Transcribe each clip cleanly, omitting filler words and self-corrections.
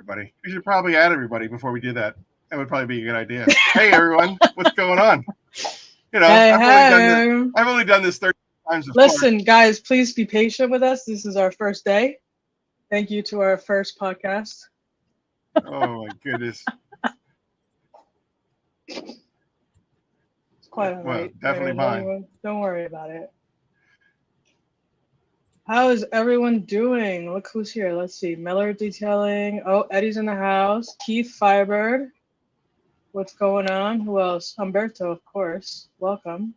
everybody. We should probably add everybody before we do that. That would probably be a good idea. Hey, everyone. What's going on? You know, I've only done this 30 times before. Listen, guys, please be patient with us. This is our first day. Thank you to our first podcast. Oh, my goodness. It's quite all right. Well, definitely mine. Don't worry about it. How is everyone doing? Look who's here. Let's see. Miller Detailing. Oh, Eddie's in the house. Keith Firebird. What's going on? Who else? Humberto, of course. Welcome.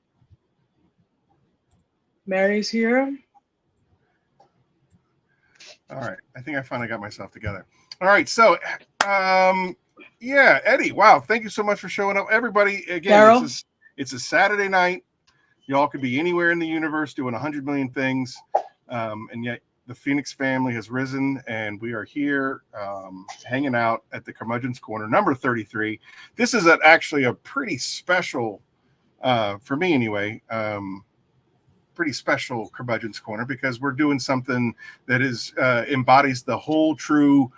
Mary's here. All right. I think I finally got myself together. All right. So, yeah, Eddie. Wow. Thank you so much for showing up. Everybody, again, it's a Saturday night. Y'all could be anywhere in the universe doing 100 million things. And yet the Phoenix family has risen, and we are here hanging out at the Curmudgeon's Corner, number 33. This is actually a pretty special, for me anyway, pretty special Curmudgeon's Corner, because we're doing something that is embodies the whole true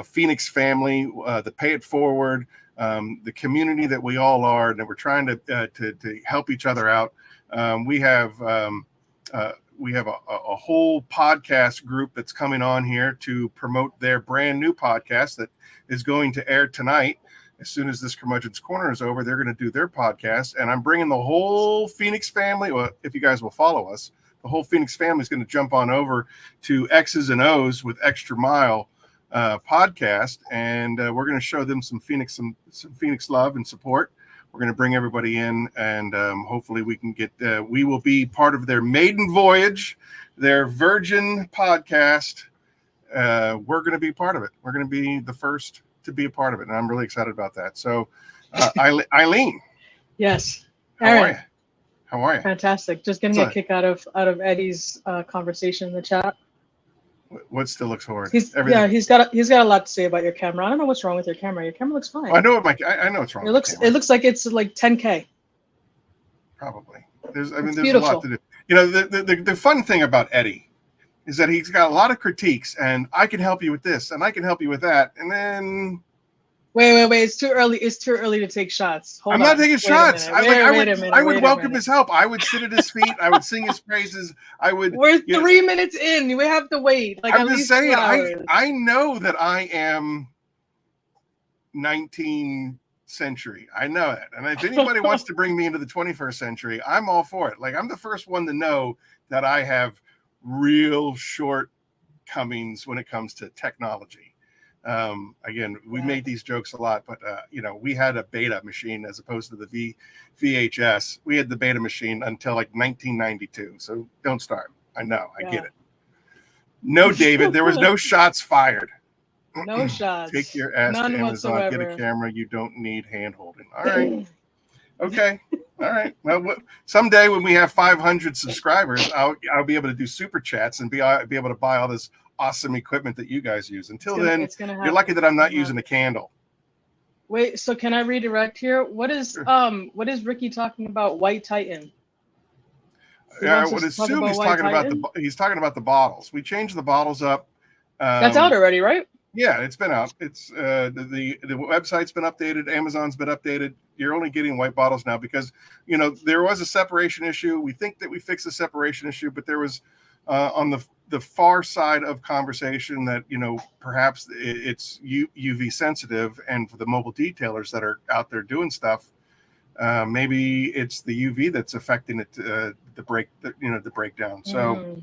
Phoenix family, the Pay It Forward, the community that we all are, and that we're trying to help each other out. We have a whole podcast group that's coming on here to promote their brand new podcast that is going to air tonight. As soon as this Curmudgeon's Corner is over, they're going to do their podcast. And I'm bringing the whole Phoenix family. Well, if you guys will follow us, the whole Phoenix family is going to jump on over to X's and O's with Xtra Mile podcast. And we're going to show them some Phoenix love and support. We're going to bring everybody in, and hopefully we can get, we will be part of their maiden voyage, their virgin podcast. We're going to be part of it. We're going to be the first to be a part of it. And I'm really excited about that. So Eileen. Yes. How are you? Fantastic. Just getting a kick out of Eddie's conversation in the chat. What still looks horrid? He's got a lot to say about your camera. I don't know what's wrong with your camera. Your camera looks fine. I know I know what's wrong. It looks like it's like 10K. Probably. There's a lot to do. You know, the fun thing about Eddie is that he's got a lot of critiques, and I can help you with this, and I can help you with that, and then. Wait! It's too early. It's too early to take shots. I'm not taking shots. I would welcome his help. I would sit at his feet. I would sing his praises. We're 3 minutes in. We have to wait. Like, I'm just saying. I know that I am 19th century. I know it. And if anybody wants to bring me into the 21st century, I'm all for it. Like, I'm the first one to know that I have real shortcomings when it comes to technology. Again, we made these jokes a lot, but you know, we had a beta machine as opposed to the VHS. We had the beta machine until like 1992. So don't start. I know, I get it. No, David, there was no shots fired. No shots. Take your ass None to Amazon, whatsoever. get a camera. You don't need hand holding. All right. Okay. All right. Well, someday when we have 500 subscribers, I'll be able to do super chats and be able to buy all this awesome equipment that you guys use. Until then, you're lucky that I'm not using a candle. Wait, so can I redirect here? What is Ricky talking about? White Titan. I would assume he's talking about the bottles. We changed the bottles up. That's out already, right? Yeah, it's been out. It's the website's been updated. Amazon's been updated. You're only getting white bottles now because, you know, there was a separation issue. We think that we fixed the separation issue, but there was on the far side of conversation that, you know, perhaps it's UV sensitive, and for the mobile detailers that are out there doing stuff, maybe it's the UV that's affecting it, the breakdown. So,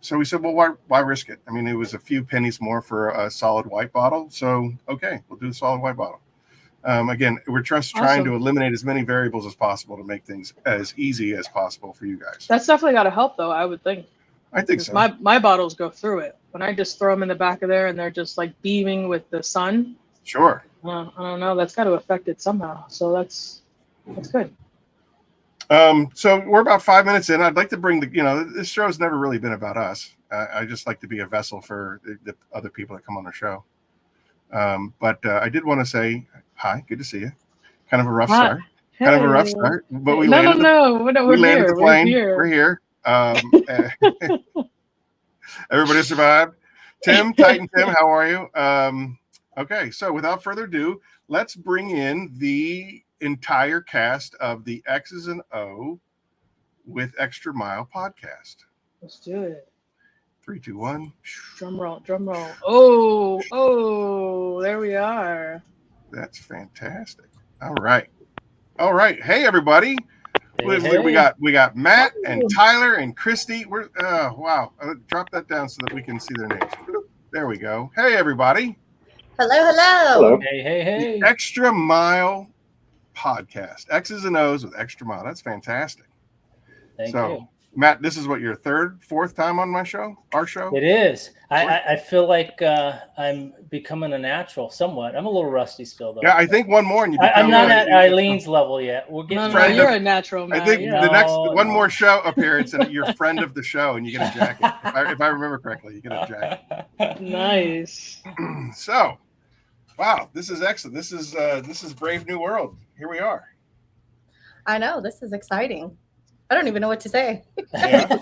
so we said, well, why risk it? I mean, it was a few pennies more for a solid white bottle. So, okay, we'll do the solid white bottle. Again, we're just trying to eliminate as many variables as possible to make things as easy as possible for you guys. That's definitely got to help, though, I would think. I think so. My bottles go through it. When I just throw them in the back of there and they're just like beaming with the sun. Sure. I don't know. That's got to affect it somehow. So that's good. So we're about 5 minutes in. I'd like to bring this show's never really been about us. I just like to be a vessel for the other people that come on the show. But I did want to say hi. Good to see you. Kind of a rough start. Hey. Kind of a rough start. But we landed the plane. We're here. Everybody survived. Tim, Titan Tim, how are you? Okay, so without further ado, let's bring in the entire cast of the X's and O with Xtra Mile podcast. Let's do it. 3, 2, 1. Drum roll, drum roll. Oh, there we are. That's fantastic. All right. Hey, everybody. Hey. We got Matt and Tyler and Christy. We're wow. Drop that down so that we can see their names. There we go. Hey, everybody. Hello. Hey. The Xtra Mile podcast. X's and O's with Xtra Mile. That's fantastic. Thank you. Matt, this is what, your fourth time on our show? It is. I feel like I'm becoming a natural somewhat. I'm a little rusty still, though. Yeah, I think one more and I'm not at Eileen's level yet. We're getting. No, you're a natural, man. I think the next one more show appearance and you're friend of the show and you get a jacket. If I remember correctly, you get a jacket. Nice. So, wow, this is excellent. This is Brave New World. Here we are. I know, this is exciting. I don't even know what to say. Yeah.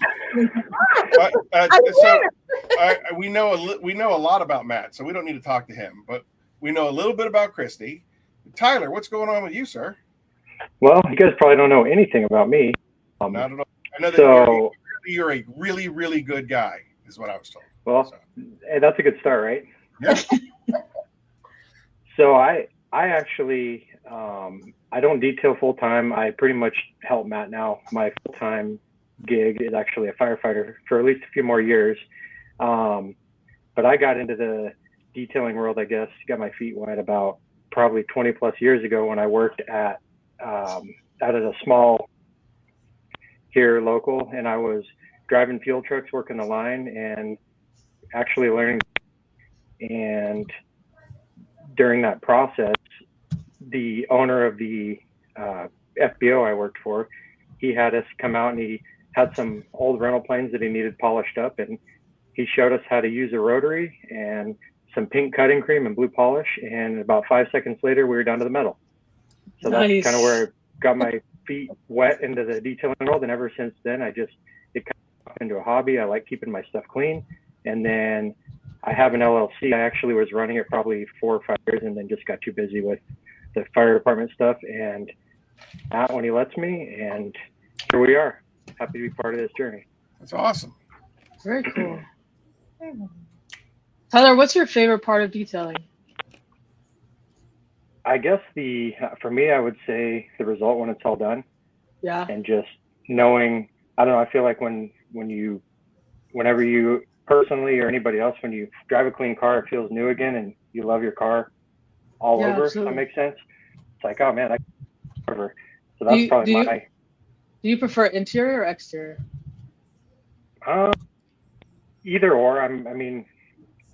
We know a lot about Matt, so we don't need to talk to him. But we know a little bit about Christy. Tyler, what's going on with you, sir? Well, you guys probably don't know anything about me. Not at all. I know that you're a really, really good guy, is what I was told. Well, hey, that's a good start, right? Yeah. So I actually I don't detail full time. I pretty much help Matt now. My full time gig is actually a firefighter for at least a few more years. But I got into the detailing world, I guess, got my feet wet about probably 20 plus years ago when I worked at out at a small here local, and I was driving fuel trucks, working the line, and actually learning. And during that process, the owner of the FBO I worked for, he had us come out and he had some old rental planes that he needed polished up, and he showed us how to use a rotary and some pink cutting cream and blue polish, and about 5 seconds later we were down to the metal. So Nice. that's kind of where I got my feet wet into the detailing world, and ever since then it kind of into a hobby. I like keeping my stuff clean, and then I have an LLC. I actually was running it probably 4 or 5 years and then just got too busy with the fire department stuff, and Matt when he lets me, and here we are. Happy to be part of this journey. That's awesome. Very cool. Tyler, what's your favorite part of detailing? I guess for me, I would say the result when it's all done. Yeah. And just knowing, I don't know, I feel like whenever you personally or anybody else, when you drive a clean car, it feels new again and you love your car all over. Absolutely. If that makes sense. It's like, oh man, over. So that's probably my. Do you prefer interior or exterior? Either or. I mean,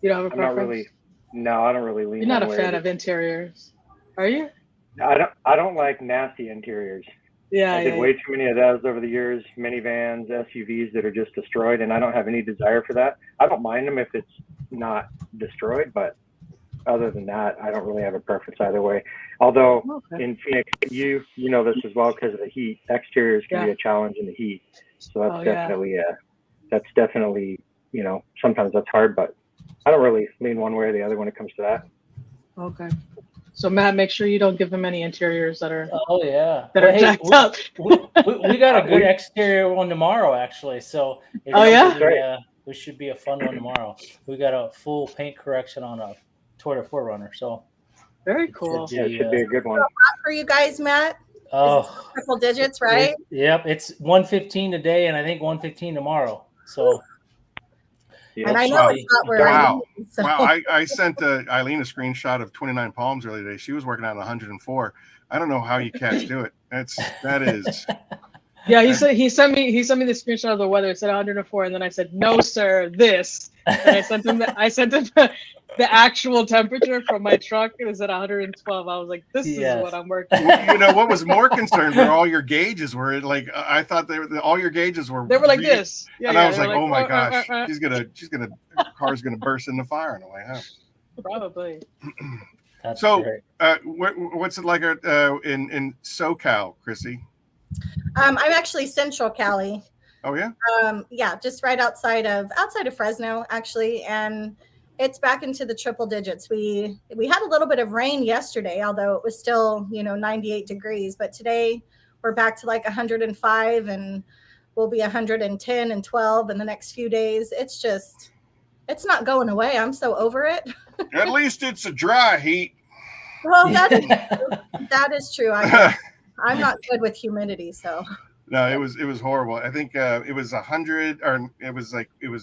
you don't have a preference? Not really. No, I don't really lean. You're not a fan of interiors, are you? I don't like nasty interiors. Yeah, I did way too many of those over the years. Minivans, SUVs that are just destroyed, and I don't have any desire for that. I don't mind them if it's not destroyed, but other than that, I don't really have a preference either way. Although in Phoenix, you know this as well because of the heat. Exteriors can be a challenge in the heat, so that's definitely sometimes that's hard, but I don't really lean one way or the other when it comes to that. Okay. So Matt, make sure you don't give them any interiors that are jacked up. we got a good exterior one tomorrow, actually. So it should be a fun one tomorrow. We got a full paint correction on a Toyota 4Runner. So very cool. It should be a good one. For you guys, Matt. Oh, triple digits, right? Yep, it's 115 today, and I think 115 tomorrow. So. And I know it's not where wow. I live. So. Wow. I sent Eileen a screenshot of 29 Palms earlier today. She was working on 104. I don't know how you cats do it. That is. Yeah, he sent me the screenshot of the weather. It said 104, and then I said, "No, sir, this." And I sent him the actual temperature from my truck. It was at 112. I was like, "This is what I'm working." You know what was more concerned were all your gauges were like. I thought all your gauges were. They were like this. Yeah, and I was like, "Oh my gosh, car's gonna burst into fire on the way home." Probably. So, what's it like in SoCal, Chrissy? I'm actually Central Cali. Oh yeah. Yeah, just right outside of Fresno, actually, and it's back into the triple digits. We had a little bit of rain yesterday, although it was still, 98 degrees. But today we're back to like 105, and we'll be 110 and 12 in the next few days. It's not going away. I'm so over it. At least it's a dry heat. Well, that is true. I'm not good with humidity, so. No, it was horrible. I think it was 100, or it was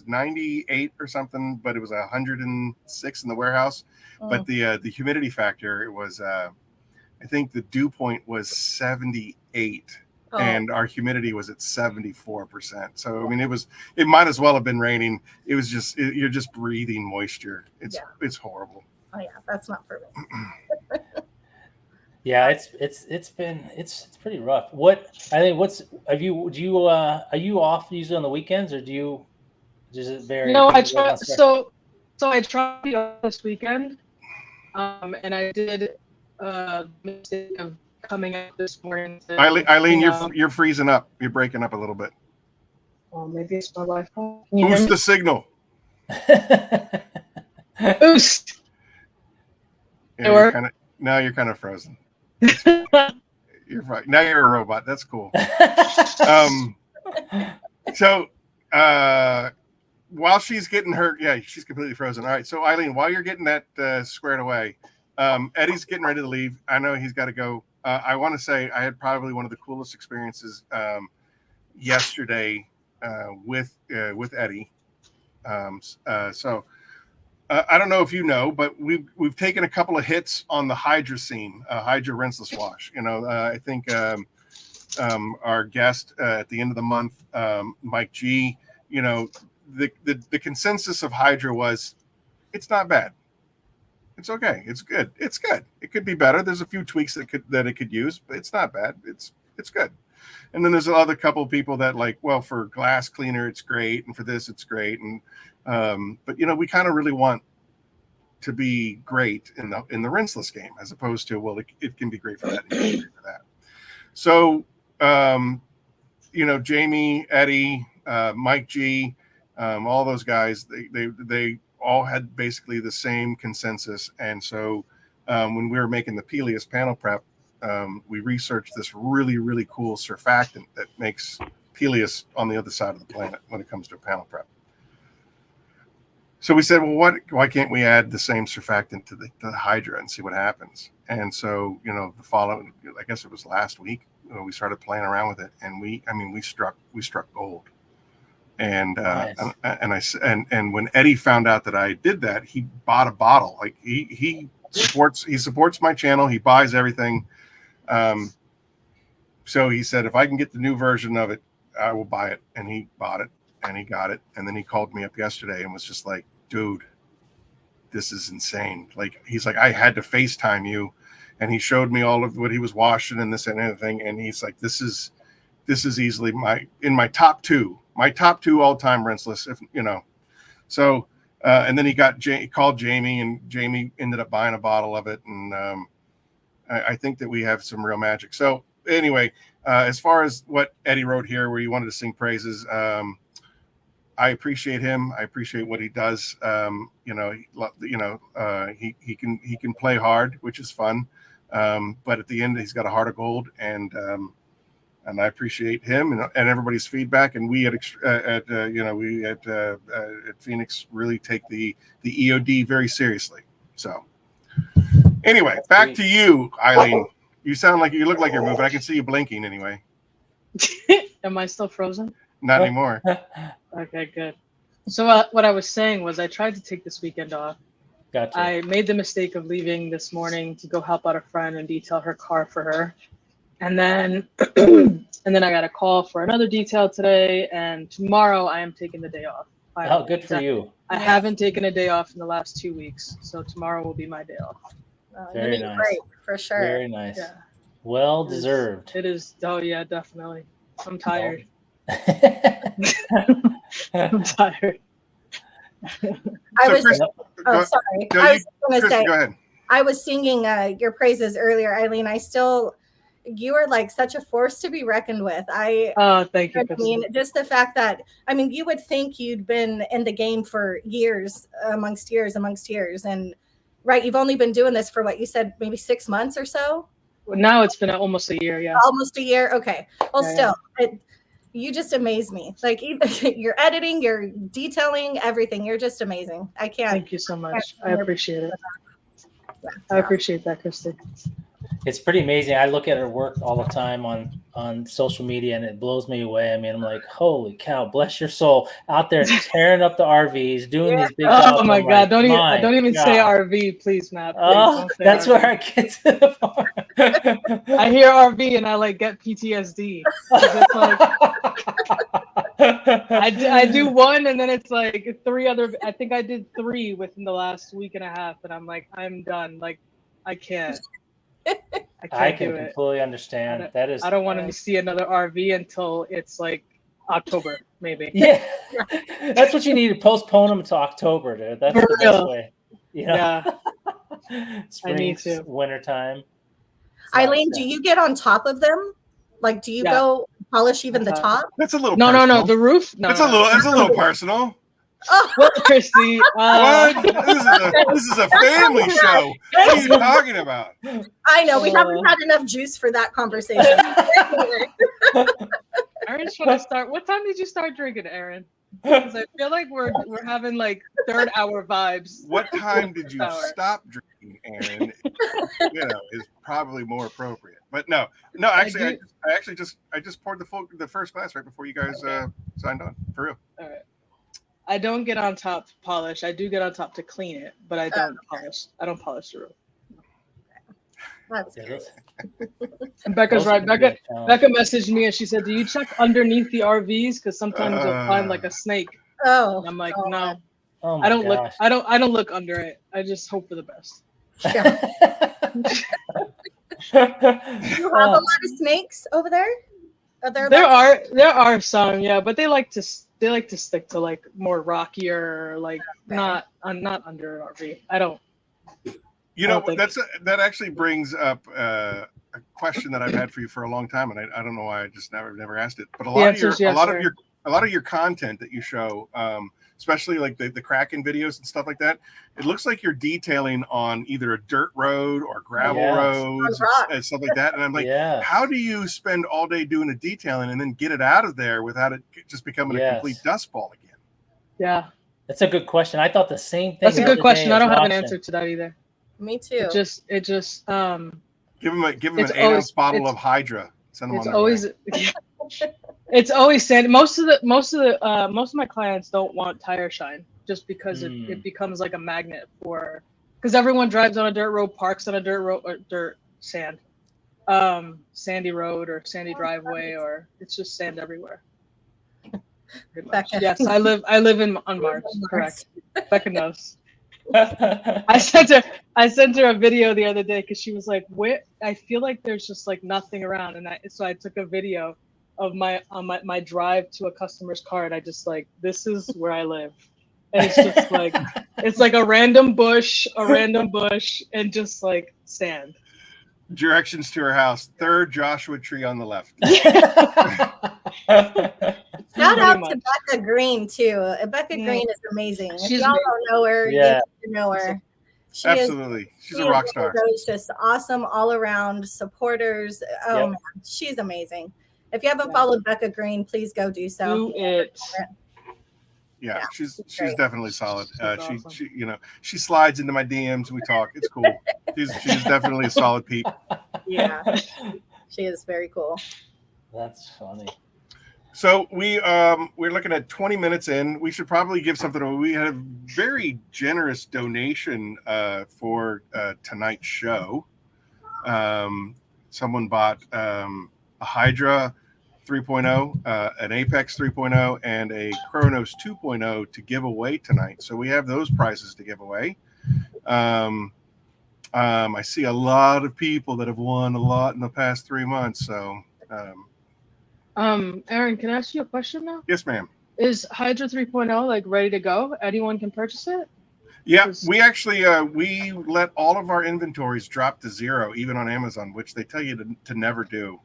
98 or something, but it was 106 in the warehouse. But the humidity factor, it was I think the dew point was 78, and our humidity was at 74%. So I mean, it might as well have been raining. It was just you're just breathing moisture. It's horrible. Oh yeah, that's not for me. Yeah, it's pretty rough. Are you off usually on the weekends, or does it vary? No, I try. So I tried to be off this weekend, and I did mistake of coming up this morning. Eileen, you're freezing up. You're breaking up a little bit. Oh, maybe it's my Wi-Fi. Boost the signal. Boost. Yeah, you're kind of frozen. You're right. Now you're a robot. That's cool. So while she's getting her, she's completely frozen. All right. So Eileen, while you're getting that squared away, Eddie's getting ready to leave. I know he's got to go. I want to say I had probably one of the coolest experiences yesterday with Eddie. I don't know if you know, but we've taken a couple of hits on the Hydra scene, Hydra rinseless wash. I think our guest at the end of the month, Mike G. The consensus of Hydra was, it's not bad, it's okay, it's good, it's good. It could be better. There's a few tweaks that it could use, but it's not bad. It's good. And then there's another couple of people that like, well, for glass cleaner, it's great, and for this, it's great, and but we kind of really want to be great in the rinseless game, as opposed to, well, it can be great for that, it can be great for that. So Jamie, Eddie, Mike G, all those guys, they all had basically the same consensus. And so when we were making the Peleus panel prep, we researched this really, really cool surfactant that makes Peleus on the other side of the planet when it comes to a panel prep. So we said, well, why can't we add the same surfactant to the Hydra and see what happens? And so, the following, I guess it was last week, we started playing around with it, and we struck gold. And nice. and when Eddie found out that I did that, he bought a bottle. Like he supports my channel. He buys everything. So he said, if I can get the new version of it, I will buy it. And he bought it, and he got it. And then he called me up yesterday and was just like, dude, this is insane. Like, he's like, I had to FaceTime you. And he showed me all of what he was washing and this and everything. And he's like, this is easily my top two all-time rinseless, So, and then he called Jamie, and Jamie ended up buying a bottle of it. And I think that we have some real magic. So anyway, as far as what Eddie wrote here, where he wanted to sing praises, I appreciate him. I appreciate what he does. He can play hard, which is fun. But at the end, he's got a heart of gold, and I appreciate him and everybody's feedback. And we at Phoenix really take the E.O.D. very seriously. So anyway, back to you, Eileen. You look like you're moving. I can see you blinking anyway. Am I still frozen? Not anymore. Okay, good. So what I was saying was I tried to take this weekend off. Gotcha. I made the mistake of leaving this morning to go help out a friend and detail her car for her. And then I got a call for another detail today, and tomorrow I am taking the day off. Oh, good for you. I haven't taken a day off in the last 2 weeks, so tomorrow will be my day off. Very nice. Great, for sure. Very nice. Yeah. Well deserved. It is. Oh yeah, definitely. I'm tired. I'm tired. I was going to say, go ahead. I was singing your praises earlier, Eileen. I still you are like such a force to be reckoned with. Thank you. I mean, just the fact that, I mean, you would think you'd been in the game for years, amongst years, and right, you've only been doing this for what you said, maybe 6 months or so. Now it's been almost a year. Yeah. Almost a year. Okay. Well, still, you just amaze me. Like your editing, your detailing, everything. You're just amazing. I can't. Thank you so much. I appreciate it. I appreciate that, Christy. It's pretty amazing. I look at her work all the time on social media, and it blows me away. I mean, I'm like, holy cow, bless your soul, out there tearing up the RVs, doing these big. Oh my God! Like, don't even say RV, please, Matt. Please, oh, that's RV. Where I get to the part. I hear RV and I like get PTSD. It's like, I do one and then it's like 3 other. I think I did 3 within the last week and a half, and I'm like, I'm done. Like, I can't. I can completely understand. That is. I don't want to see another RV until it's like October, maybe. Yeah, that's what you need to postpone them until October, dude. That's the best way. You know? Yeah. Spring, I need to. Winter time. Eileen, do you get on top of them? Like, do you go polish even the top? That's a little. No, personal. no. The roof. No, it's a little personal. Oh. Well, Christy, what? This is a family show. What are you talking about? I know we haven't had enough juice for that conversation. Aaron's trying to start. What time did you start drinking, Aaron? Because I feel like we're having like 3rd hour vibes. What time did you stop drinking, Aaron? Is probably more appropriate. But no. Actually, I just poured the first glass right before you guys signed on. For real. All right. I don't get on top to polish. I do get on top to clean it, but I don't polish. I don't polish the roof. That's good. And Becca's right. Becca messaged me and she said, "Do you check underneath the RVs? Because sometimes you'll find like a snake." Oh. And I'm like, no. Oh I don't look. I don't look under it. I just hope for the best. Yeah. Do you have a lot of snakes over there? There are some, yeah, but they like to stick to like more rockier, like not under an RV. I don't. That actually brings up a question that I've had for you for a long time, and I don't know why I just never asked it. But a lot of your content that you show, especially like the Kraken videos and stuff like that, it looks like you're detailing on either a dirt road or gravel roads and stuff like that. And I'm like, how do you spend all day doing the detailing and then get it out of there without it just becoming a complete dust ball again? Yeah, that's a good question. I thought the same thing. That's a good question. I don't have an answer to that either. Me too. It just give him an 8-ounce bottle of Hydra. Send him on that always. It's always sand. Most of my clients don't want tire shine just because it becomes like a magnet because everyone drives on a dirt road, parks on a dirt road or sandy road or sandy driveway, or it's just sand everywhere. Yes, I live on Mars. Correct. Becca knows. I sent her a video the other day because she was like, "Where? I feel like there's just like nothing around," and so I took a video of my drive to a customer's car, and I just like, this is where I live, and it's just like it's like a random bush, and just like sand. Directions to her house: 3rd Joshua tree on the left. Shout out to Becca Green too. Becca Green is amazing. If y'all don't know her, you need to know her. Absolutely, she's a rock star. Those just awesome all around supporters. Oh man, she's amazing. If you haven't followed Becca Green, please go do so. Do it. Yeah, she's definitely solid. Awesome. She slides into my DMs. We talk. It's cool. She's definitely a solid peep. Yeah, she is very cool. That's funny. So we're looking at 20 minutes in. We should probably give something away. We had a very generous donation for tonight's show. Someone bought a Hydra 3.0, an Apex 3.0, and a Kronos 2.0 to give away tonight. So we have those prizes to give away. I see a lot of people that have won a lot in the past 3 months. So, Aaron, can I ask you a question now? Yes, ma'am. Is Hydra 3.0 like ready to go? Anyone can purchase it? Yeah, we actually we let all of our inventories drop to zero, even on Amazon, which they tell you to never do.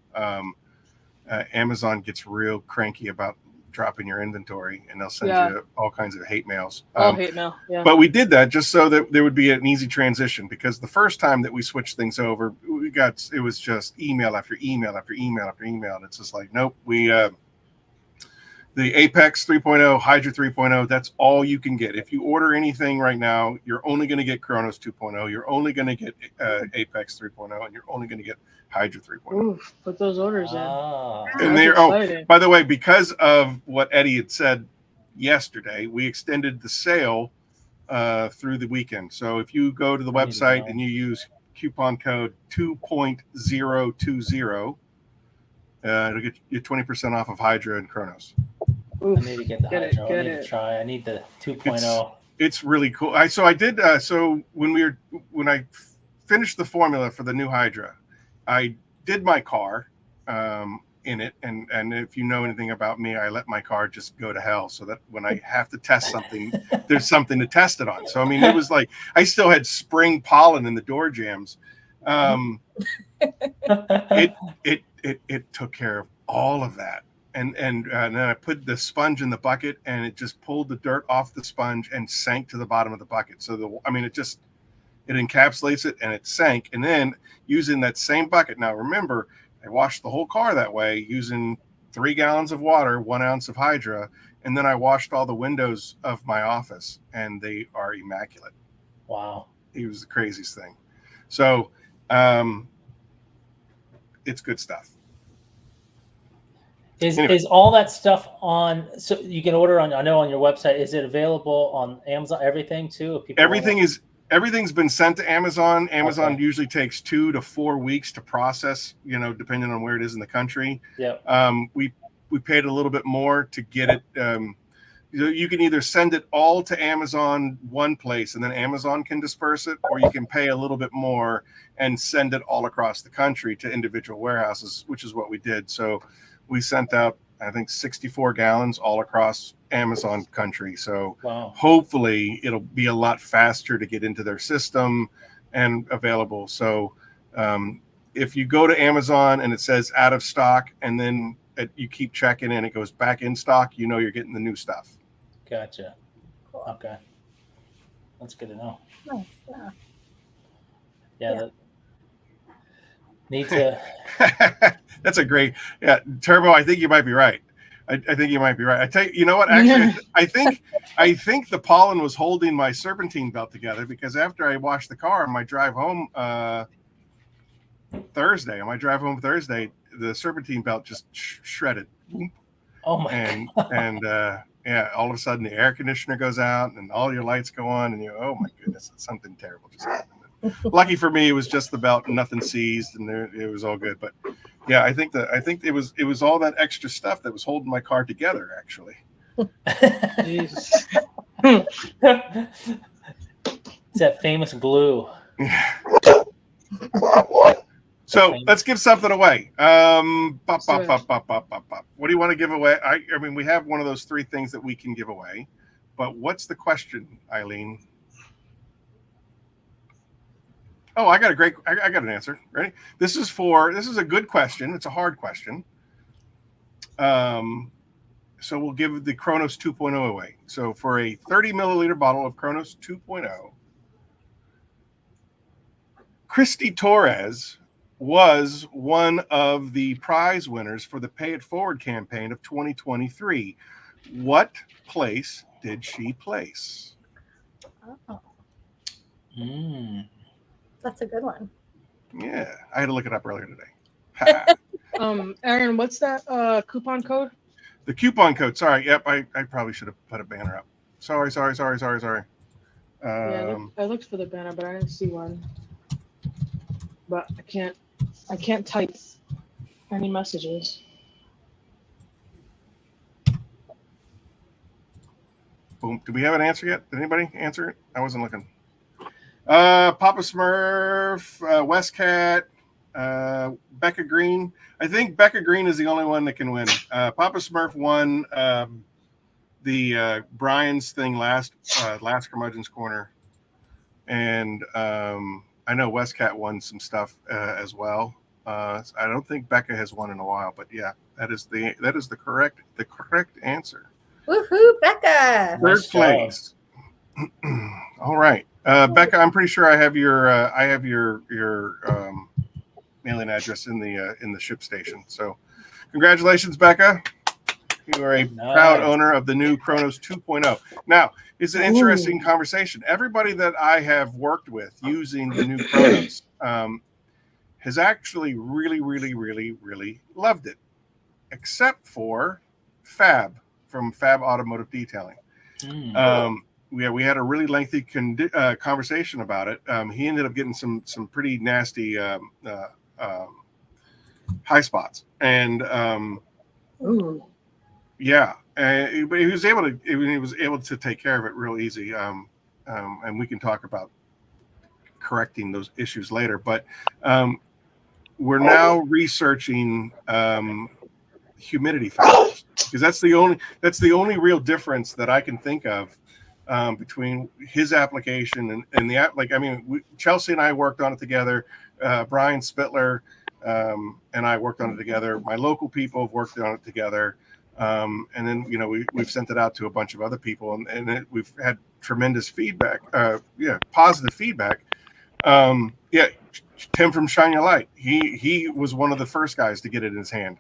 Amazon gets real cranky about dropping your inventory, and they'll send you all kinds of hate mails. Hate mail, yeah. But we did that just so that there would be an easy transition, because the first time that we switched things over, it was just email after email after email after email, and it's just like, nope, the Apex 3.0, Hydra 3.0, that's all you can get. If you order anything right now, you're only going to get Kronos 2.0, you're only going to get Apex 3.0, and you're only going to get Hydra 3.0. Oof, put those orders in. And they're by the way, because of what Eddie had said yesterday, we extended the sale through the weekend. So if you go to the website and you use coupon code 2.020, it'll get you 20% off of Hydra and Kronos. Oof, I need to get the Hydra. I need to try. I need the 2.0. It's really cool. So when I finished the formula for the new Hydra, I did my car in it, and if you know anything about me, I let my car just go to hell, so that when I have to test something, there's something to test it on. So I mean, it was like I still had spring pollen in the door jambs. It took care of all of that. And then I put the sponge in the bucket, and it just pulled the dirt off the sponge and sank to the bottom of the bucket. So it encapsulates it, and it sank. And then using that same bucket, now remember, I washed the whole car that way using 3 gallons of water, 1 ounce of Hydra, and then I washed all the windows of my office, and they are immaculate. Wow. It was the craziest thing. So it's good stuff. Is all that stuff on? So you can order on. I know on your website. Is it available on Amazon? Everything too. Everything's been sent to Amazon. Amazon usually takes 2 to 4 weeks to process. Depending on where it is in the country. Yeah. We paid a little bit more to get it. You can either send it all to Amazon one place, and then Amazon can disperse it, or you can pay a little bit more and send it all across the country to individual warehouses, which is what we did. So we sent out, I think, 64 gallons all across Amazon country. So hopefully it'll be a lot faster to get into their system and available. So if you go to Amazon and it says out of stock, and then you keep checking and it goes back in stock, you're getting the new stuff. Gotcha. Okay. That's good to know. Oh, yeah. Need to. That's a great, Turbo. I think you might be right. I think you might be right. I tell you, you know what? Actually, I think the pollen was holding my serpentine belt together, because after I washed the car on my drive home Thursday, the serpentine belt just shredded. Oh my God. And all of a sudden the air conditioner goes out and all your lights go on, and oh my goodness, something terrible just happened. Lucky for me, it was just the belt, nothing seized, and it was all good. But yeah, I think it was all that extra stuff that was holding my car together, actually. It's that famous glue. So let's give something away. What do you want to give away? I mean, we have one of those 3 things that we can give away, but what's the question, Eileen? Oh, I got an answer. Ready? This is a good question. It's a hard question. So we'll give the Kronos 2.0 away. So for a 30 milliliter bottle of Kronos 2.0, Christy Torres was one of the prize winners for the Pay It Forward campaign of 2023. What place did she place? Oh. That's a good one. Yeah, I had to look it up earlier today. Aaron, what's that coupon code? The coupon code. Sorry. Yep, I probably should have put a banner up. Sorry. I looked for the banner, but I didn't see one. But I can't type any messages. Boom. Do we have an answer yet? Did anybody answer it? I wasn't looking. Papa Smurf, Westcat, Becca Green. I think Becca Green is the only one that can win. Papa Smurf won the Brian's thing last Curmudgeon's Corner. and I know Westcat won some stuff as well. I don't think Becca has won in a while, but yeah, that is the correct answer. Woohoo, Becca! Third place. All right, Becca. I'm pretty sure I have your mailing address in the ship station. So, congratulations, Becca. You are a proud owner of the new Kronos 2.0. Now, it's an interesting conversation. Everybody that I have worked with using the new Kronos has actually really, really, really, really loved it, except for Fab from Fab Automotive Detailing. We had a really lengthy conversation about it. He ended up getting some pretty nasty high spots, and yeah, but he was able to take care of it real easy. And we can talk about correcting those issues later. But we're now researching humidity factors, because that's the only real difference that I can think of between his application and the app. Like, I mean, Chelsea and I worked on it together. Brian Spittler and I worked on it together. My local people have worked on it together. And then, we've sent it out to a bunch of other people, and we've had tremendous feedback. Positive feedback. Tim from Shine Your Light. He was one of the first guys to get it in his hand.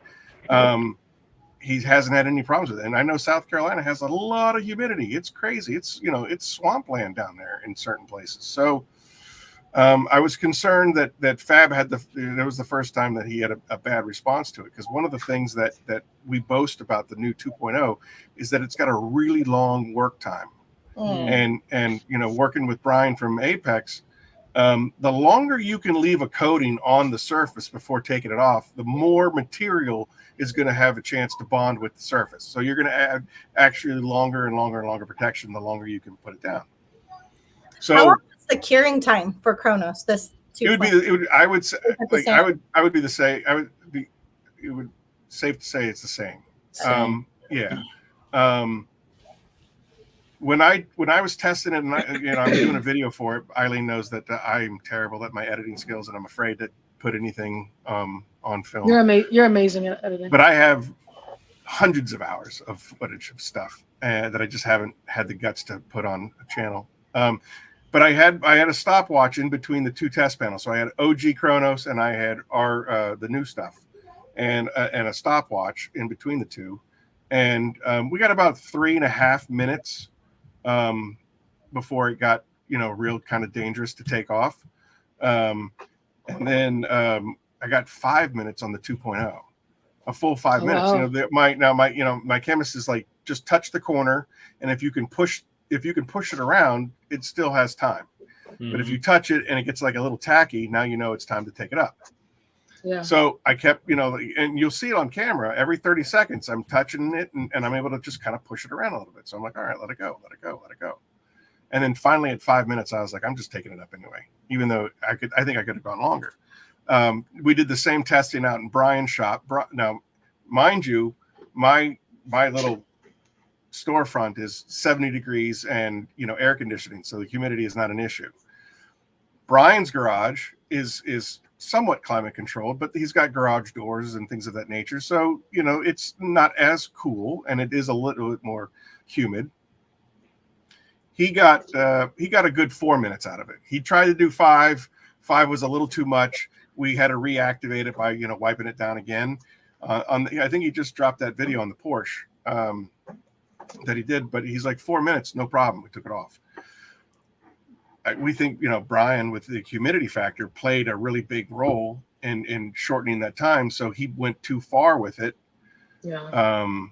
He hasn't had any problems with it. And I know South Carolina has a lot of humidity. It's crazy. It's swampland down there in certain places. So I was concerned that Fab had it was the first time that he had a bad response to it, because one of the things that we boast about the new 2.0 is that it's got a really long work time. And working with Brian from Apex, the longer you can leave a coating on the surface before taking it off, the more material is going to have a chance to bond with the surface. So you're going to add actually longer and longer and longer protection the longer you can put it down. So how long is the curing time for Kronos? I would say, I would be the same. It would safe to say it's the same. When I was testing it, and I'm doing a video for it, Eileen knows that I'm terrible at my editing skills, and I'm afraid to put anything on film. You're amazing at editing. But I have hundreds of hours of footage of stuff that I just haven't had the guts to put on a channel. But I had a stopwatch in between the two test panels. So I had OG Kronos and I had the new stuff, and a stopwatch in between the two. And we got about 3.5 minutes before it got real kind of dangerous to take off. And then I got 5 minutes on the 2.0, a full 5 minutes. Wow. My chemist is like, just touch the corner, and if you can push it around, it still has time. Mm-hmm. But if you touch it and it gets like a little tacky, now it's time to take it up. Yeah. So I kept, and you'll see it on camera, every 30 seconds, I'm touching it and I'm able to just kind of push it around a little bit. So I'm like, all right, let it go. And then finally at 5 minutes, I was like, I'm just taking it up anyway, even though I think I could have gone longer. We did the same testing out in Brian's shop. Now, mind you, my little storefront is 70 degrees and air conditioning, so the humidity is not an issue. Brian's garage is somewhat climate controlled, but he's got garage doors and things of that nature, so it's not as cool, and it is a little bit more humid. He got a good 4 minutes out of it. He tried to do 5 was a little too much. We had to reactivate it by wiping it down again. I think he just dropped that video on the Porsche that he did, but he's like 4 minutes, no problem. We took it off. We think Brian, with the humidity factor, played a really big role in shortening that time. So he went too far with it, and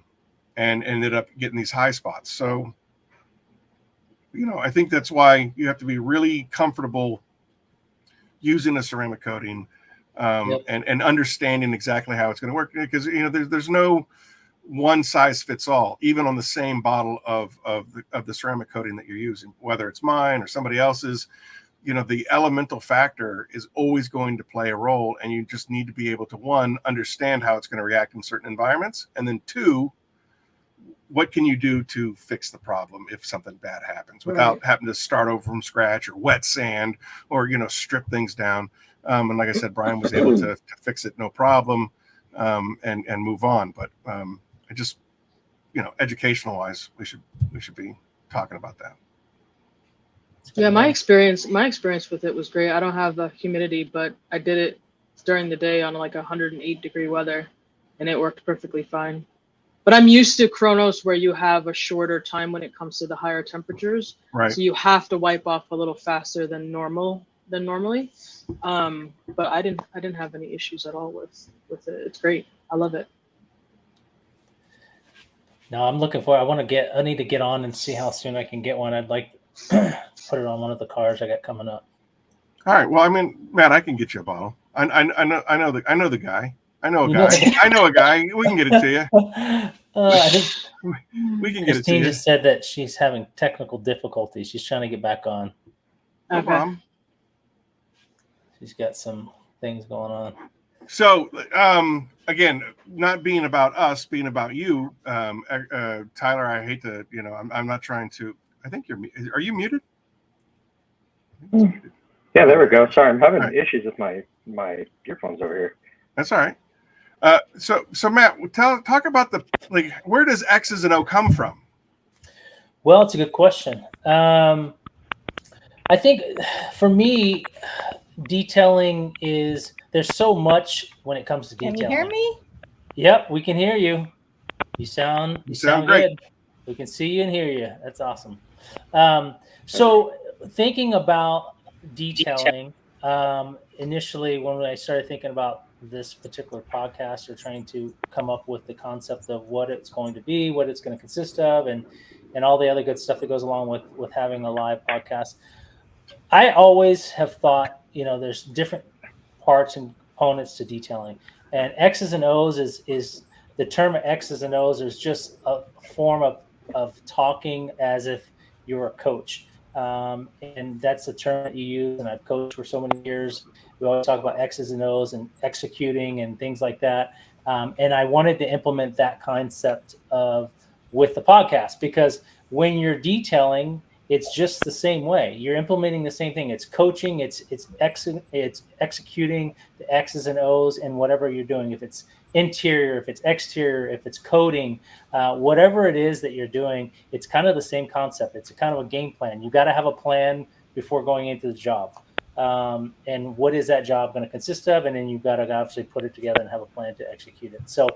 ended up getting these high spots. So I think that's why you have to be really comfortable using a ceramic coating, and understanding exactly how it's going to work, because there's no one size fits all, even on the same bottle of the ceramic coating that you're using, whether it's mine or somebody else's. The elemental factor is always going to play a role, and you just need to be able to, one, understand how it's going to react in certain environments, and then two, what can you do to fix the problem if something bad happens without having to start over from scratch or wet sand or, strip things down. And like I said, Brian was able to fix it, no problem, and move on. But I just, educational wise, we should be talking about that. Yeah, my experience with it was great. I don't have the humidity, but I did it during the day on like 108-degree weather, and it worked perfectly fine. But I'm used to Kronos where you have a shorter time when it comes to the higher temperatures. Right. So you have to wipe off a little faster than normally. But I didn't have any issues at all with it. It's great. I love it. No, I'm looking for. I need to get on and see how soon I can get one. I'd like to put it on one of the cars I got coming up. All right. Well, I mean, Matt, I can get you a bottle. I know the guy. I know a guy. I know a guy. We can get it to you. I think we can get it to Christine you. just said that she's having technical difficulties. She's trying to get back on. No problem. She's got some things going on. So, again, not being about us, being about you, Tyler. I hate to, I'm not trying to. I think are you muted? Muted. Yeah, there we go. Sorry, I'm having issues with my earphones over here. That's all right. So Matt, talk about where does X's and O come from? Well, it's a good question. I think for me, detailing is there's so much when it comes to detailing. Can you hear me? Yep, we can hear you. You sound great. good. We can see you and hear you. That's awesome. So thinking about detailing, initially when I started thinking about this particular podcast or trying to come up with the concept of what it's going to be, what it's going to consist of, and all the other good stuff that goes along with having a live podcast, I always have thought, there's different parts and components to detailing, and X's and O's is the term X's and O's is just a form of talking as if you're a coach. And that's the term that you use, and I've coached for so many years. We always talk about X's and O's and executing and things like that. And I wanted to implement that concept with the podcast, because when you're detailing, it's just the same way. You're implementing the same thing. It's coaching. It's executing the X's and O's and whatever you're doing. If it's interior, if it's exterior, if it's coding, whatever it is that you're doing, it's kind of the same concept. It's a kind of a game plan. You got to have a plan before going into the job. And what is that job going to consist of? And then you've got to obviously put it together and have a plan to execute it. So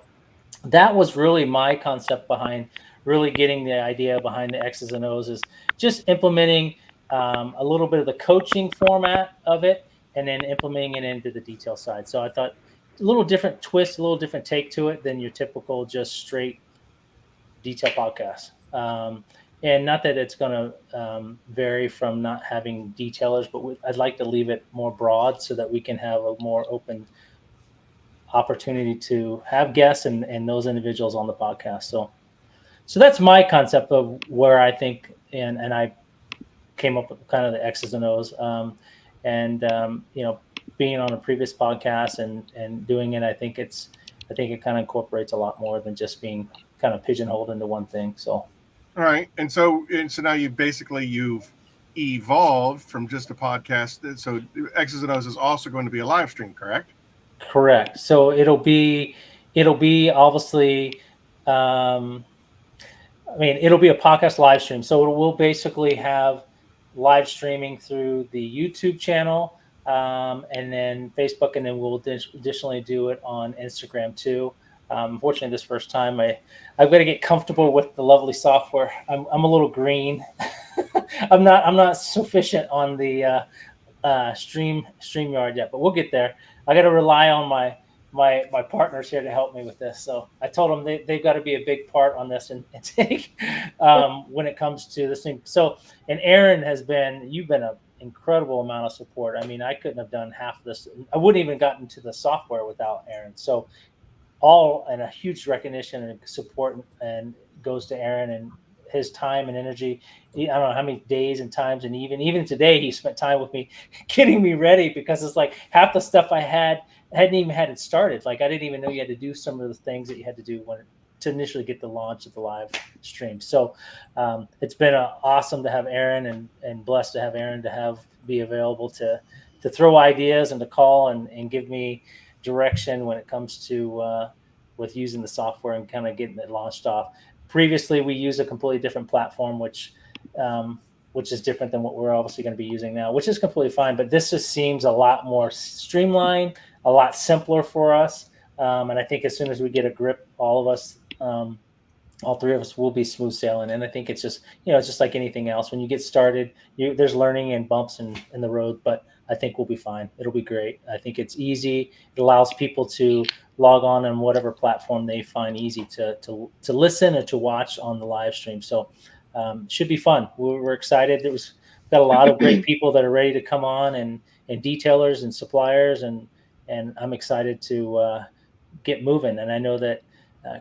that was really my concept behind really getting the idea behind the X's and O's, is just implementing a little bit of the coaching format of it and then implementing it into the detail side. So I thought a little different twist, a little different take to it than your typical just straight detail podcast. And not that it's going to vary from not having detailers, but I'd like to leave it more broad so that we can have a more open opportunity to have guests and those individuals on the podcast. So that's my concept of where I think, and I came up with kind of the X's and O's, being on a previous podcast and doing it, I think it kind of incorporates a lot more than just being kind of pigeonholed into one thing. So, all right, and so now you've evolved from just a podcast. So X's and O's is also going to be a live stream, correct? Correct. So it'll be obviously. It'll be a podcast live stream. So we'll basically have live streaming through the YouTube channel, and then Facebook, and then we'll additionally do it on Instagram too. Unfortunately, this first time I've got to get comfortable with the lovely software. I'm a little green. I'm not sufficient on the StreamYard yet, but we'll get there. I got to rely on my partners here to help me with this. So I told them they've got to be a big part on this and take when it comes to this thing. So, and Aaron you've been an incredible amount of support. I mean, I couldn't have done half of this. I wouldn't even gotten to the software without Aaron. So a huge recognition and support and goes to Aaron and his time and energy. I don't know how many days and times, and even today he spent time with me getting me ready, because it's like half the stuff I hadn't even had it started. Like I didn't even know you had to do some of the things that you had to do to initially get the launch of the live stream. So it's been awesome to have Aaron and blessed to have Aaron to be available to throw ideas and to call and give me direction when it comes to with using the software and kind of getting it launched off. Previously, we used a completely different platform, which is different than what we're obviously going to be using now, which is completely fine. But this just seems a lot more streamlined, a lot simpler for us. And I think as soon as we get a grip, all of us, all three of us will be smooth sailing. And I think it's just, it's just like anything else. When you get started, there's learning and bumps in the road, but I think we'll be fine. It'll be great. I think it's easy. It allows people to log on whatever platform they find easy to listen or to watch on the live stream. So should be fun. We're excited. Got a lot of great people that are ready to come on and detailers and suppliers. And I'm excited to get moving. And I know that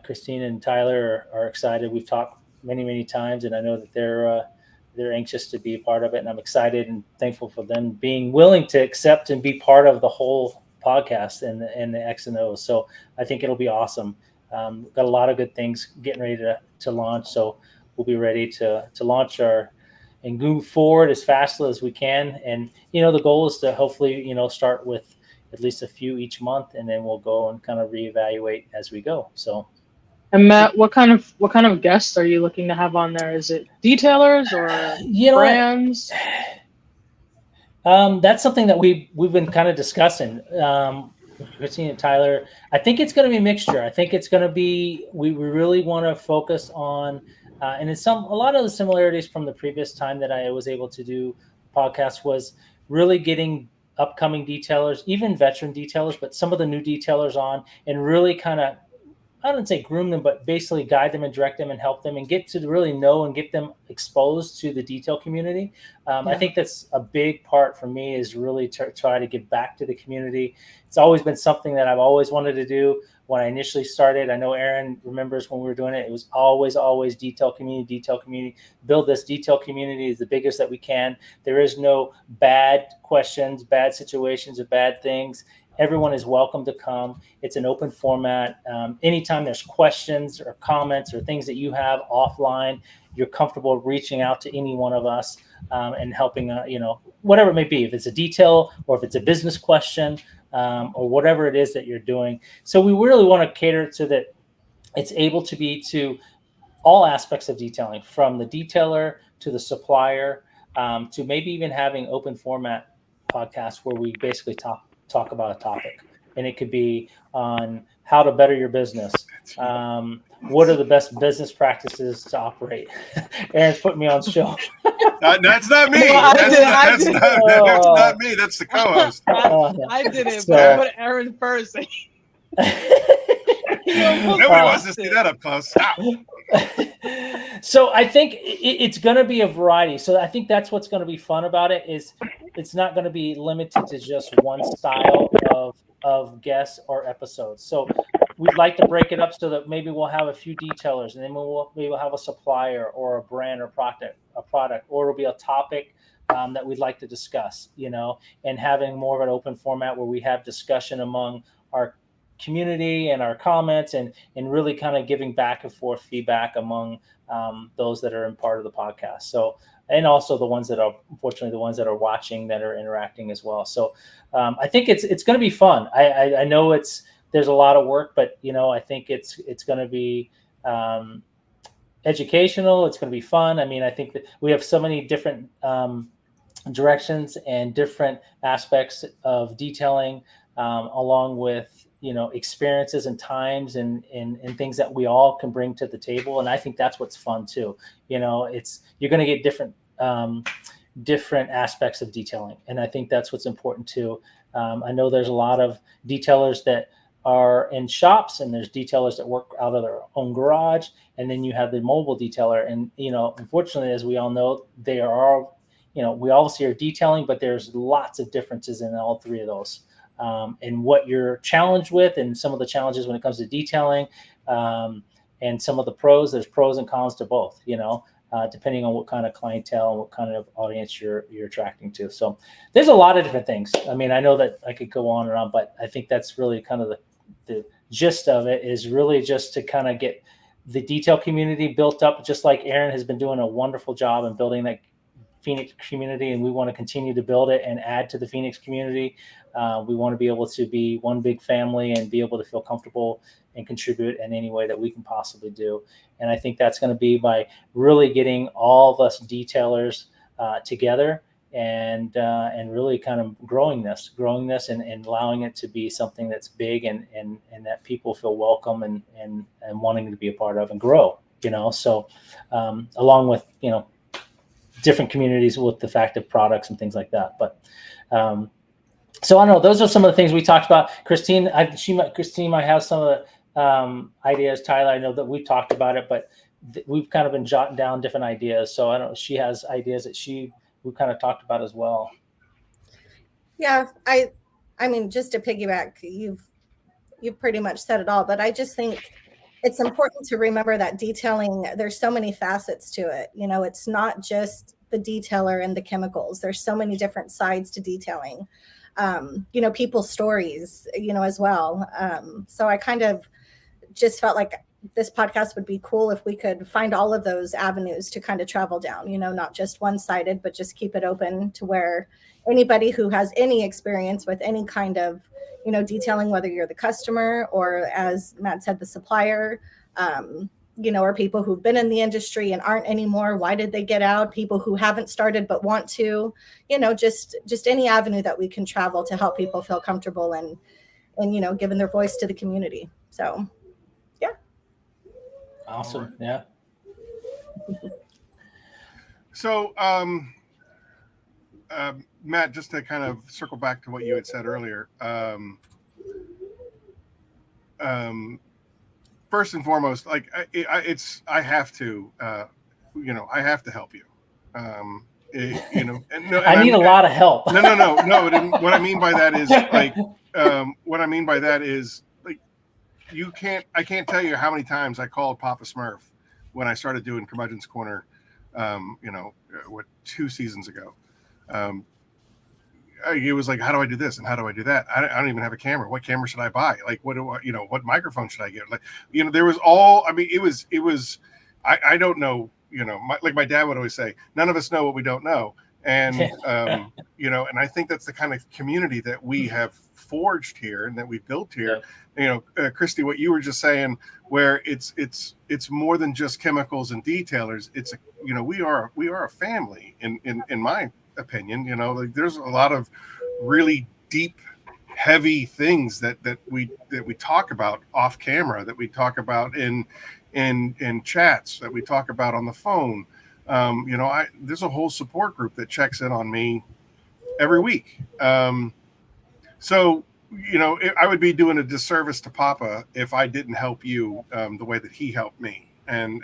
Christine and Tyler are excited. We've talked many, many times, and I know that they're anxious to be a part of it. And I'm excited and thankful for them being willing to accept and be part of the whole podcast and the X and O's. So I think it'll be awesome. Got a lot of good things getting ready to launch. So we'll be ready to launch and move forward as fast as we can. And, the goal is to hopefully, start with at least a few each month, and then we'll go and kind of reevaluate as we go. So. And Matt, what kind of guests are you looking to have on there? Is it detailers or brands? That's something that we've been kind of discussing. Christine and Tyler, I think it's going to be a mixture. I think it's going to be, we really want to focus on, and it's a lot of the similarities from the previous time that I was able to do podcasts was really getting upcoming detailers, even veteran detailers, but some of the new detailers on, and really kind of, I don't say groom them, but basically guide them and direct them and help them and get to really know and get them exposed to the detail community. I think that's a big part for me, is really try to give back to the community. It's always been something that I've always wanted to do. When I initially started, I know Aaron remembers when we were doing it, it was always detail community, build this detail community is the biggest that we can. There is no bad questions, bad situations, or bad things. Everyone is welcome to come. It's an open format. Anytime there's questions or comments or things that you have offline, you're comfortable reaching out to any one of us and helping, whatever it may be, if it's a detail or if it's a business question or whatever it is that you're doing. So we really want to cater to that. It's able to be to all aspects of detailing, from the detailer to the supplier, to maybe even having open format podcasts where we basically talk about a topic, and it could be on how to better your business. What are the best business practices to operate? Aaron's putting me on show. That's not me. Well, That's not me. That's the co-host. I did it, but I put Aaron first. Nobody wants to see that up close. Stop. So I think it's going to be a variety. So I think that's what's going to be fun about it, is it's not going to be limited to just one style of guests or episodes. So we'd like to break it up so that maybe we'll have a few detailers, and then maybe we'll have a supplier or a brand or product, or it'll be a topic that we'd like to discuss, and having more of an open format where we have discussion among our community and our comments, and really kind of giving back and forth feedback among those that are in part of the podcast. So, and also the ones that are, unfortunately, the ones that are watching, that are interacting as well. So I think it's going to be fun. I know there's a lot of work, but I think it's going to be educational. It's going to be fun. I mean, I think that we have so many different directions and different aspects of detailing, along with experiences and times and things that we all can bring to the table. And I think that's what's fun too. You're going to get different aspects of detailing. And I think that's what's important too. I know there's a lot of detailers that are in shops, and there's detailers that work out of their own garage. And then you have the mobile detailer. And, unfortunately, as we all know, they are all, we obviously are detailing, but there's lots of differences in all three of those. And what you're challenged with, and some of the challenges when it comes to detailing, and some of the pros. There's pros and cons to both, depending on what kind of clientele and what kind of audience you're attracting to. So there's a lot of different things. I mean, I know that I could go on and on, but I think that's really kind of the gist of it, is really just to kind of get the detail community built up, just like Aaron has been doing a wonderful job in building that Phoenix community, and we want to continue to build it and add to the Phoenix community. We want to be able to be one big family and be able to feel comfortable and contribute in any way that we can possibly do. And I think that's going to be by really getting all of us detailers together and really kind of growing this and allowing it to be something that's big and that people feel welcome and wanting to be a part of and grow, so along with, different communities with the effective products and things like that. But so I don't know, those are some of the things we talked about. Christine might have some of the ideas. Tyler, I know that we've talked about it, but we've kind of been jotting down different ideas. So I don't know, she has ideas that we kind of talked about as well. Yeah, I mean, just to piggyback, you've pretty much said it all, but I just think it's important to remember that detailing, there's so many facets to it. It's not just the detailer and the chemicals. There's so many different sides to detailing, people's stories, as well. So I kind of just felt like this podcast would be cool if we could find all of those avenues to kind of travel down, not just one-sided, but just keep it open to where anybody who has any experience with any kind of, detailing, whether you're the customer or, as Matt said, the supplier, or people who've been in the industry and aren't anymore. Why did they get out? People who haven't started but want to, just any avenue that we can travel to help people feel comfortable and giving their voice to the community. So, yeah. Awesome. Yeah. So, Matt, just to kind of circle back to what you had said earlier, first and foremost, like I have to help you. I need a lot of help. No. What I mean by that is I can't tell you how many times I called Papa Smurf when I started doing Curmudgeon's Corner, 2 seasons ago. He was like, how do I do this? And how do I do that? I don't even have a camera. What camera should I buy? Like, what microphone should I get? Like, there was it was, I don't know, like my dad would always say, none of us know what we don't know. And, and I think that's the kind of community that we have forged here and that we've built here. Christy, what you were just saying, where it's more than just chemicals and detailers. It's we are a family in my opinion. There's a lot of really deep, heavy things that we talk about off camera, that we talk about in chats, that we talk about on the phone. There's a whole support group that checks in on me every week. So I would be doing a disservice to Papa if I didn't help you the way that he helped me. And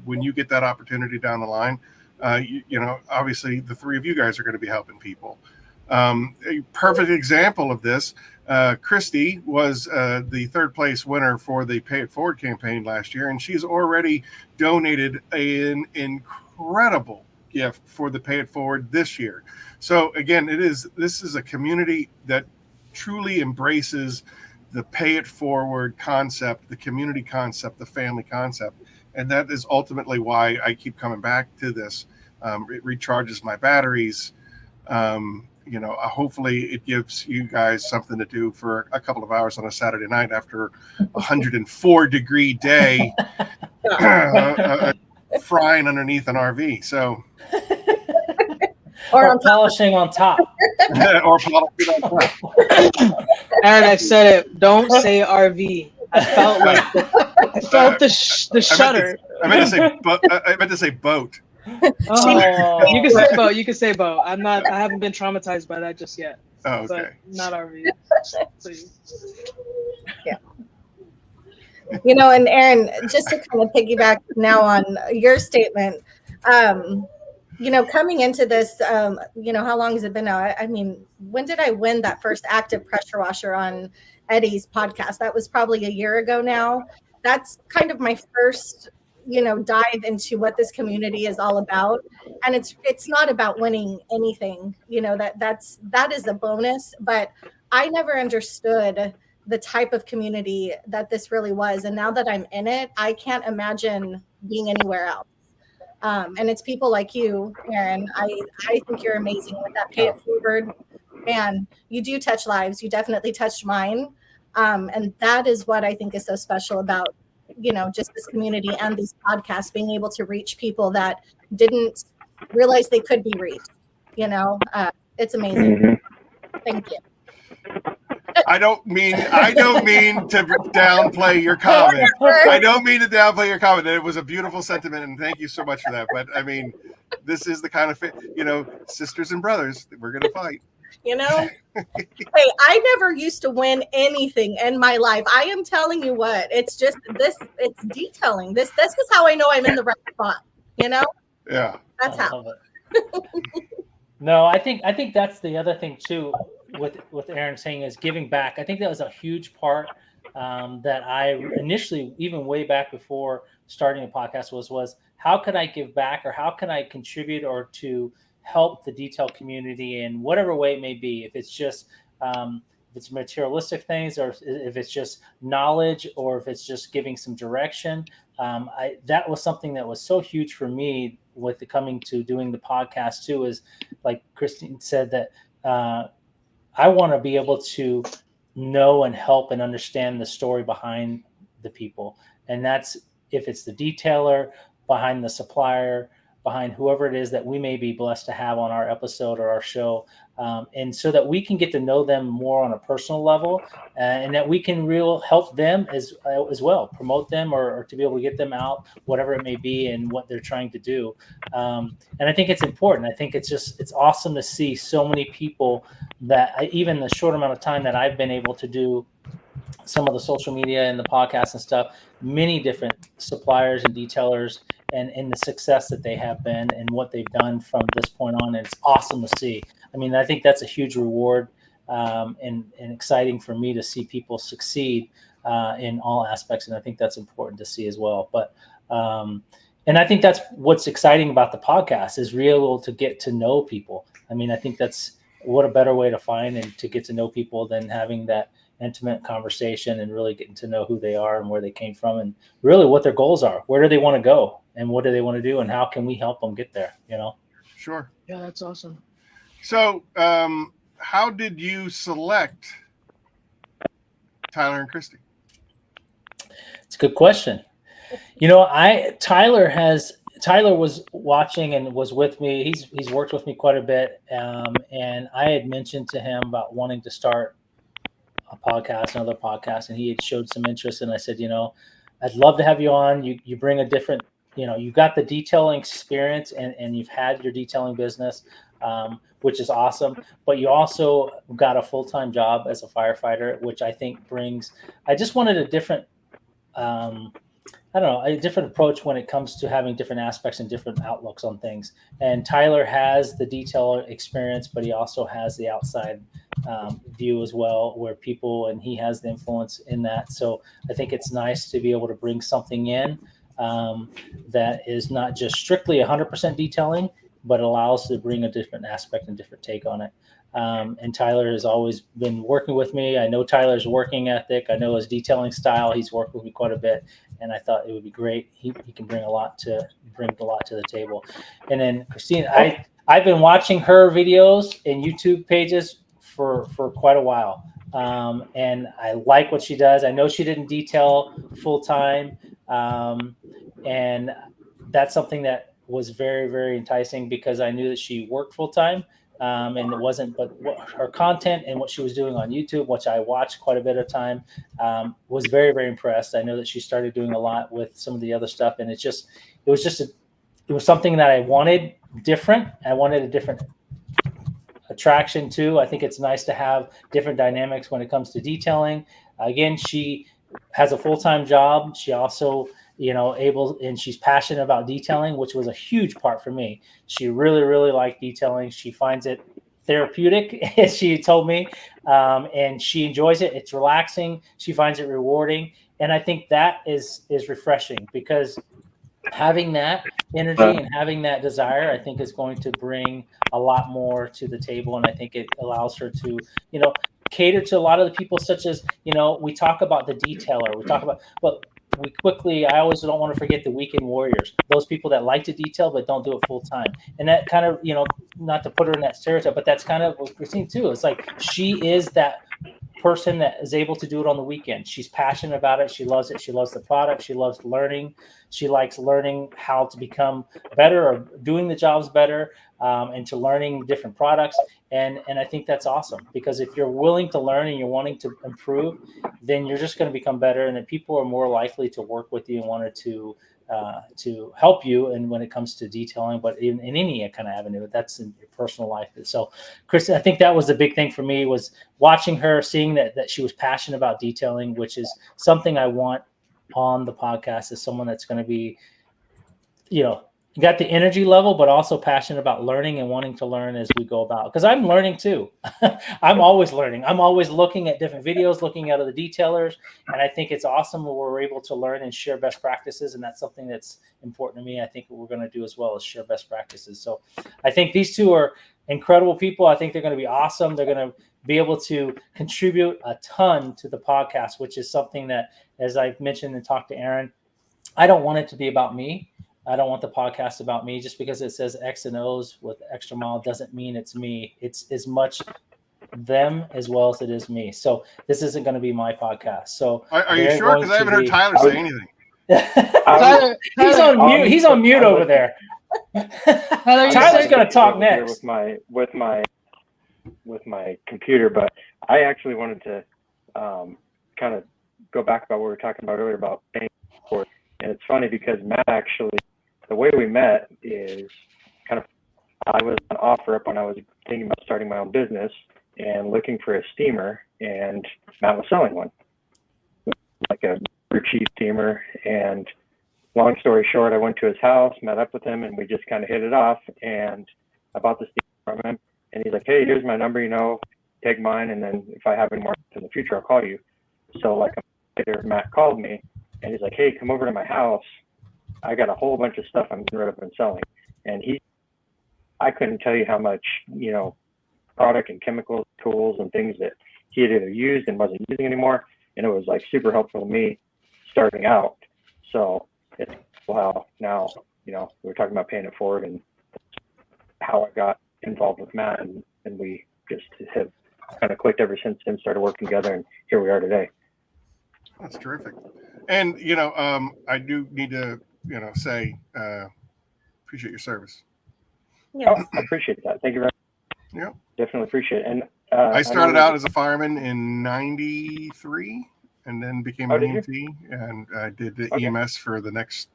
when you get that opportunity down the line, obviously the three of you guys are going to be helping people. A perfect example of this, Christy was the third place winner for the Pay It Forward campaign last year, and she's already donated an incredible gift for the Pay It Forward this year. So again, this is a community that truly embraces the Pay It Forward concept, the community concept, the family concept. And that is ultimately why I keep coming back to this. It recharges my batteries. Hopefully it gives you guys something to do for a couple of hours on a Saturday night after a 104-degree day, frying underneath an RV. So, or polishing on top. Or polishing on top. Aaron, I said it. Don't say RV. I felt the shudder. I meant to say boat. Oh, you can say boat. You can say boat. I haven't been traumatized by that just yet. Oh, okay. But not RV. Please. Yeah. And Aaron, just to kind of piggyback now on your statement, coming into this, how long has it been now? I mean, when did I win that first active pressure washer on Eddie's podcast? That was probably a year ago now. That's kind of my first, dive into what this community is all about. And it's not about winning anything, that is a bonus, but I never understood the type of community that this really was. And now that I'm in it, I can't imagine being anywhere else. And it's people like you, Aaron. I think you're amazing with that Pay It Forward. And you do touch lives. You definitely touched mine. And that is what I think is so special about, just this community and these podcasts, being able to reach people that didn't realize they could be reached. It's amazing. Mm-hmm. Thank you. I don't mean to downplay your comment. I don't mean to downplay your comment. It was a beautiful sentiment, and thank you so much for that. But I mean, this is the kind of sisters and brothers, we're gonna fight. Hey, I never used to win anything in my life. I am telling you what, it's just this. It's detailing. This is how I know I'm in the right spot. Yeah, that's how. No, I think that's the other thing too. With Aaron saying is giving back. I think that was a huge part that I initially, even way back before starting a podcast, was how can I give back, or how can I contribute or to help the detail community in whatever way it may be. If it's just if it's materialistic things, or if it's just knowledge, or if it's just giving some direction. That was something that was so huge for me with the coming to doing the podcast too, is like Christine said, that I want to be able to know and help and understand the story behind the people. And that's, if it's the detailer, behind the supplier, behind whoever it is that we may be blessed to have on our episode or our show. And so that we can get to know them more on a personal level, and that we can help them as well, promote them, or to be able to get them out, whatever it may be, and what they're trying to do. And I think it's important. I think it's awesome to see so many people that even the short amount of time that I've been able to do some of the social media and the podcasts and stuff, many different suppliers and detailers, and the success that they have been and what they've done from this point on. And it's awesome to see. I mean, I think that's a huge reward and exciting for me to see people succeed in all aspects. And I think that's important to see as well. But and I think that's what's exciting about the podcast, is really able to get to know people. I mean, I think that's what a better way to find and to get to know people than having that intimate conversation and really getting to know who they are and where they came from, and really what their goals are. Where do they want to go, and what do they want to do, and how can we help them get there? Sure. Yeah, that's awesome. So, how did you select Tyler and Christy? It's a good question. Tyler was watching and was with me. He's worked with me quite a bit, and I had mentioned to him about wanting to start a podcast, another podcast, and he had showed some interest. And I said, I'd love to have you on. You bring a different, you got the detailing experience, and you've had your detailing business, which is awesome. But you also got a full-time job as a firefighter, which I think I just wanted a different, a different approach when it comes to having different aspects and different outlooks on things. And Tyler has the detail experience, but he also has the outside view as well, where and he has the influence in that. So I think it's nice to be able to bring something in that is not just strictly 100% detailing, but allows to bring a different aspect and different take on it. And Tyler has always been working with me. I know Tyler's working ethic. I know his detailing style. He's worked with me quite a bit, and I thought it would be great. He can bring a lot to the table. And then Christine, I've been watching her videos and YouTube pages for quite a while, and I like what she does. I know she didn't detail full time, and that's something that was very, very enticing, because I knew that she worked full time. And it wasn't, but her content and what she was doing on YouTube, which I watched quite a bit of time, was very, very impressed. I know that she started doing a lot with some of the other stuff, and it was something that I wanted different. I wanted a different attraction too. I think it's nice to have different dynamics when it comes to detailing. Again, she has a full-time job. She also, and she's passionate about detailing, which was a huge part for me. She really, really liked detailing. She finds it therapeutic, as she told me, and she enjoys it. It's relaxing. She finds it rewarding. And I think that is refreshing, because having that energy and having that desire, I think, is going to bring a lot more to the table. And I think it allows her to, cater to a lot of the people, such as, we talk about the detailer, but I always don't want to forget the weekend warriors, those people that like to detail but don't do it full time. And that kind of, not to put her in that stereotype, but that's kind of what Christine too. It's like she is that person that is able to do it on the weekend. She's passionate about it. She loves it. She loves the product. She loves learning. She likes learning how to become better or doing the jobs better, and to learning different products. And I think that's awesome, because if you're willing to learn and you're wanting to improve, then you're just going to become better, and then people are more likely to work with you and wanted to help you. And when it comes to detailing, but in any kind of avenue, that's in your personal life. So Kristen, I think that was the big thing for me, was watching her, seeing that she was passionate about detailing, which is something I want on the podcast, is someone that's going to be, got the energy level, but also passionate about learning and wanting to learn as we go about. Because I'm learning too. I'm always learning. I'm always looking at different videos, looking at other detailers. And I think it's awesome when we're able to learn and share best practices. And that's something that's important to me. I think what we're going to do as well is share best practices. So I think these two are incredible people. I think they're going to be awesome. They're going to be able to contribute a ton to the podcast, which is something that, as I've mentioned and talked to Aaron, I don't want it to be about me. I don't want the podcast about me. Just because it says X and O's with Xtra Mile doesn't mean it's me. It's as much them as well as it is me. So this isn't going to be my podcast. So are you sure? Because I haven't heard Tyler say anything. He's on mute. He's on mute over there. Tyler's going to talk next. With my computer, but I actually wanted to kind of go back about what we were talking about earlier about paying for it. And it's funny because Matt, actually, the way we met is kind of, I was on OfferUp when I was thinking about starting my own business and looking for a steamer, and Matt was selling one, like a cheap steamer. And long story short, I went to his house, met up with him, and we just kind of hit it off. And I bought the steamer from him, and he's like, "Hey, here's my number, take mine, and then if I have any more in the future, I'll call you." So like a month later, Matt called me, and he's like, "Hey, come over to my house. I got a whole bunch of stuff I'm getting rid of and selling." And I couldn't tell you how much, product and chemical tools and things that he had either used and wasn't using anymore. And it was like super helpful to me starting out. So it's how now, we're talking about paying it forward, and how I got involved with Matt, and we just have kind of clicked ever since and started working together, and here we are today. That's terrific. And, I do need to, say, appreciate your service. Yeah. Oh, I appreciate that. Thank you very much. Yeah. Definitely appreciate it. And I started out as a fireman in '93 and then became an EMT, and I did the EMS for the next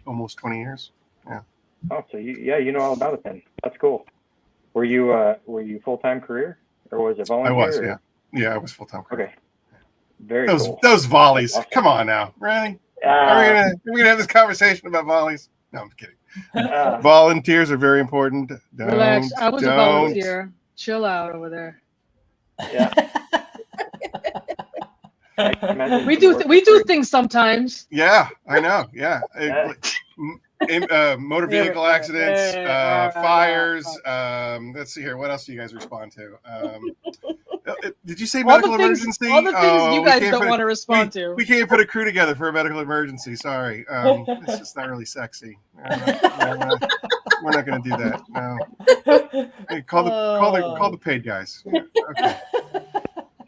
almost 20 years. Yeah. Oh, so you know all about it then. That's cool. Were you full-time career, or was it volunteer? I was, yeah. Yeah, I was full-time career. Okay. Very cool. Those volleys. Awesome. Come on now. Really? Are we gonna have this conversation about volleys? No, I'm kidding. Volunteers are very important. Relax. I was a volunteer. Chill out over there. Yeah. we do things sometimes. Yeah, I know. Yeah. Motor vehicle accidents, fires. Let's see here. What else do you guys respond to? Did you say medical emergency? All the things you guys don't want to respond to. We can't put a crew together for a medical emergency. Sorry. It's just not really sexy. We're not going to do that. No. Hey, call the paid guys. Yeah, okay.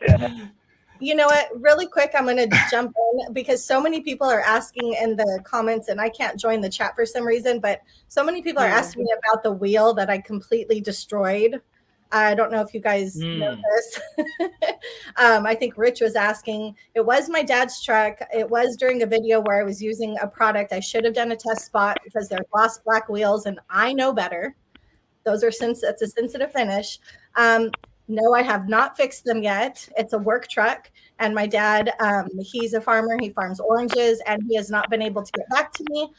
Yeah. You know what? Really quick, I'm going to jump in because so many people are asking in the comments, and I can't join the chat for some reason, but so many people are asking me about the wheel that I completely destroyed. I don't know if you guys know this. I think Rich was asking. It was my dad's truck. It was during a video where I was using a product. I should have done a test spot because they're gloss black wheels, and I know better. That's a sensitive finish. No, I have not fixed them yet. It's a work truck. And my dad, he's a farmer. He farms oranges, and he has not been able to get back to me.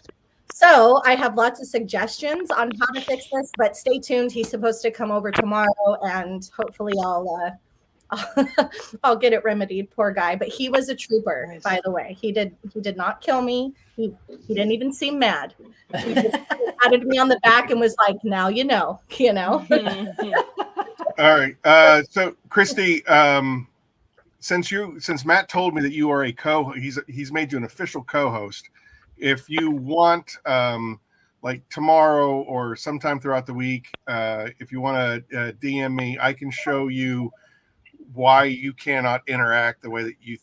So I have lots of suggestions on how to fix this, but stay tuned. He's supposed to come over tomorrow, and hopefully I'll get it remedied. Poor guy. But he was a trooper, by the way. He did not kill me. He didn't even seem mad. He just patted me on the back and was like, "Now you know." All right. So Christy, since Matt told me that you are he's made you an official co-host. If you want, like tomorrow or sometime throughout the week, if you want to DM me, I can show you why you cannot interact the way that you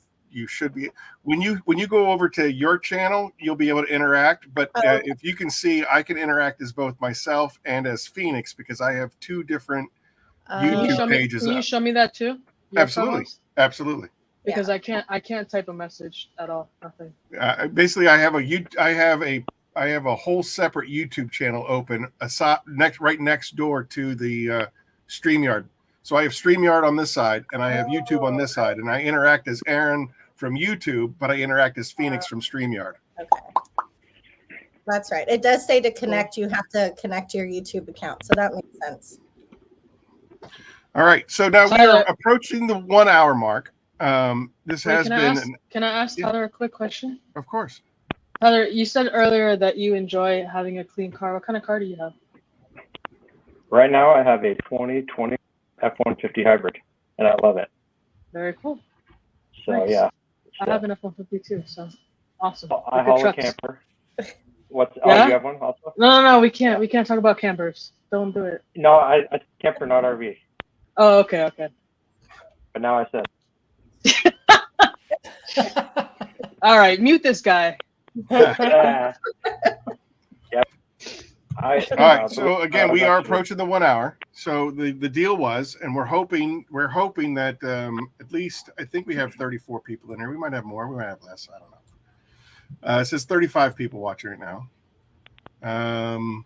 should be. When you go over to your channel, you'll be able to interact. But if you can see, I can interact as both myself and as Phoenix because I have two different YouTube pages. Can you show me that too? Absolutely, absolutely. Because I can't type a message at all. Nothing. Basically, I have a whole separate YouTube channel open right next door to the StreamYard. So I have StreamYard on this side, and I have YouTube on this side, and I interact as Aaron from YouTube, but I interact as Phoenix from StreamYard. Okay. That's right. It does say to connect, you have to connect your YouTube account. So that makes sense. All right. So now we are approaching the 1 hour mark. This has been. Can I ask Tyler a quick question? Of course. Tyler, you said earlier that you enjoy having a clean car. What kind of car do you have? Right now, I have a 2020 F-150 hybrid, and I love it. Very cool. So Nice. yeah. I have an F-150 too, so awesome. I haul a camper. What's? Yeah? Oh, you have one also? No, we can't. We can't talk about campers. Don't do it. No, I camper, not RV. Oh, okay. But now I said. All right, mute this guy. Yep. All right. So again, we are approaching the 1 hour. So the deal was, and we're hoping that at least I think we have 34 people in here. We might have more. We might have less. I don't know. It says 35 people watching right now.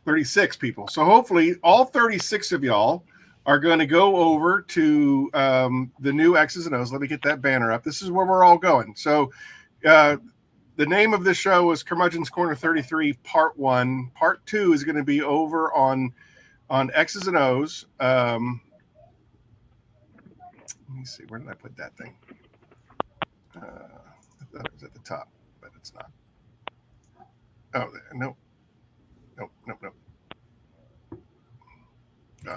36 people. So hopefully all 36 of y'all are going to go over to the new X's and O's. Let me get that banner up. This is where we're all going. So the name of this show is Curmudgeon's Corner 33 Part 1. Part 2 is going to be over on X's and O's. Let me see. Where did I put that thing? I thought it was at the top, but it's not. Oh, nope. Oh,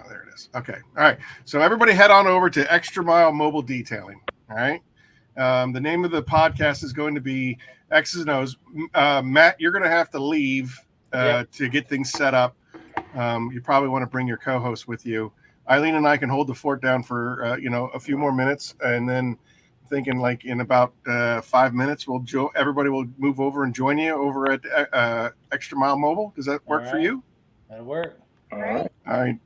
there it is. Okay. All right. So everybody head on over to Xtra Mile Mobile Detailing. All right. The name of the podcast is going to be X's and O's. Matt, you're going to have to leave to get things set up. You probably want to bring your co-host with you. Eileen and I can hold the fort down for a few more minutes, and then thinking like in about 5 minutes, everybody will move over and join you over at Xtra Mile Mobile. Does that work for you? That'll work. All right. All right.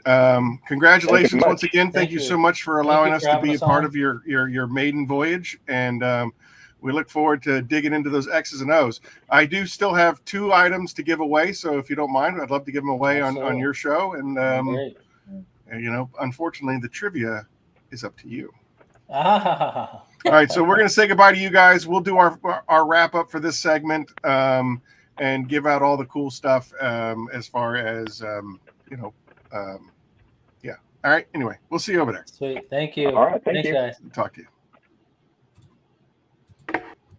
Congratulations once again. Thank you so much for allowing us to be a part of your maiden voyage. And we look forward to digging into those X's and O's. I do still have 2 items to give away. So if you don't mind, I'd love to give them away on your show. And, unfortunately, the trivia is up to you. All right. So we're going to say goodbye to you guys. We'll do our wrap up for this segment and give out all the cool stuff as far as yeah. All right. Anyway, we'll see you over there. Sweet. Thank you. All right. Thanks, guys. Talk to you.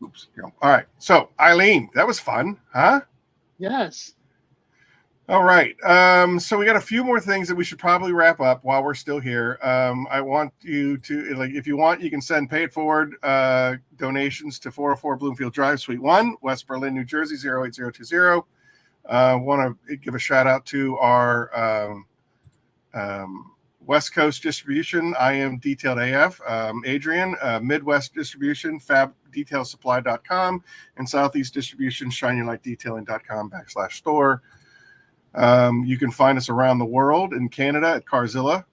Oops. All right. So, Eileen, that was fun, huh? Yes. All right. So we got a few more things that we should probably wrap up while we're still here. I want you to, if you want, you can send pay it forward donations to 404 Bloomfield Drive, Suite 1, West Berlin, New Jersey, 08020. Want to give a shout out to our West Coast distribution. I am Detailed AF. Adrian, Midwest distribution, fabdetailsupply.com, and Southeast distribution, shinylightdetailing.com/store. You can find us around the world, in Canada at Carzilla,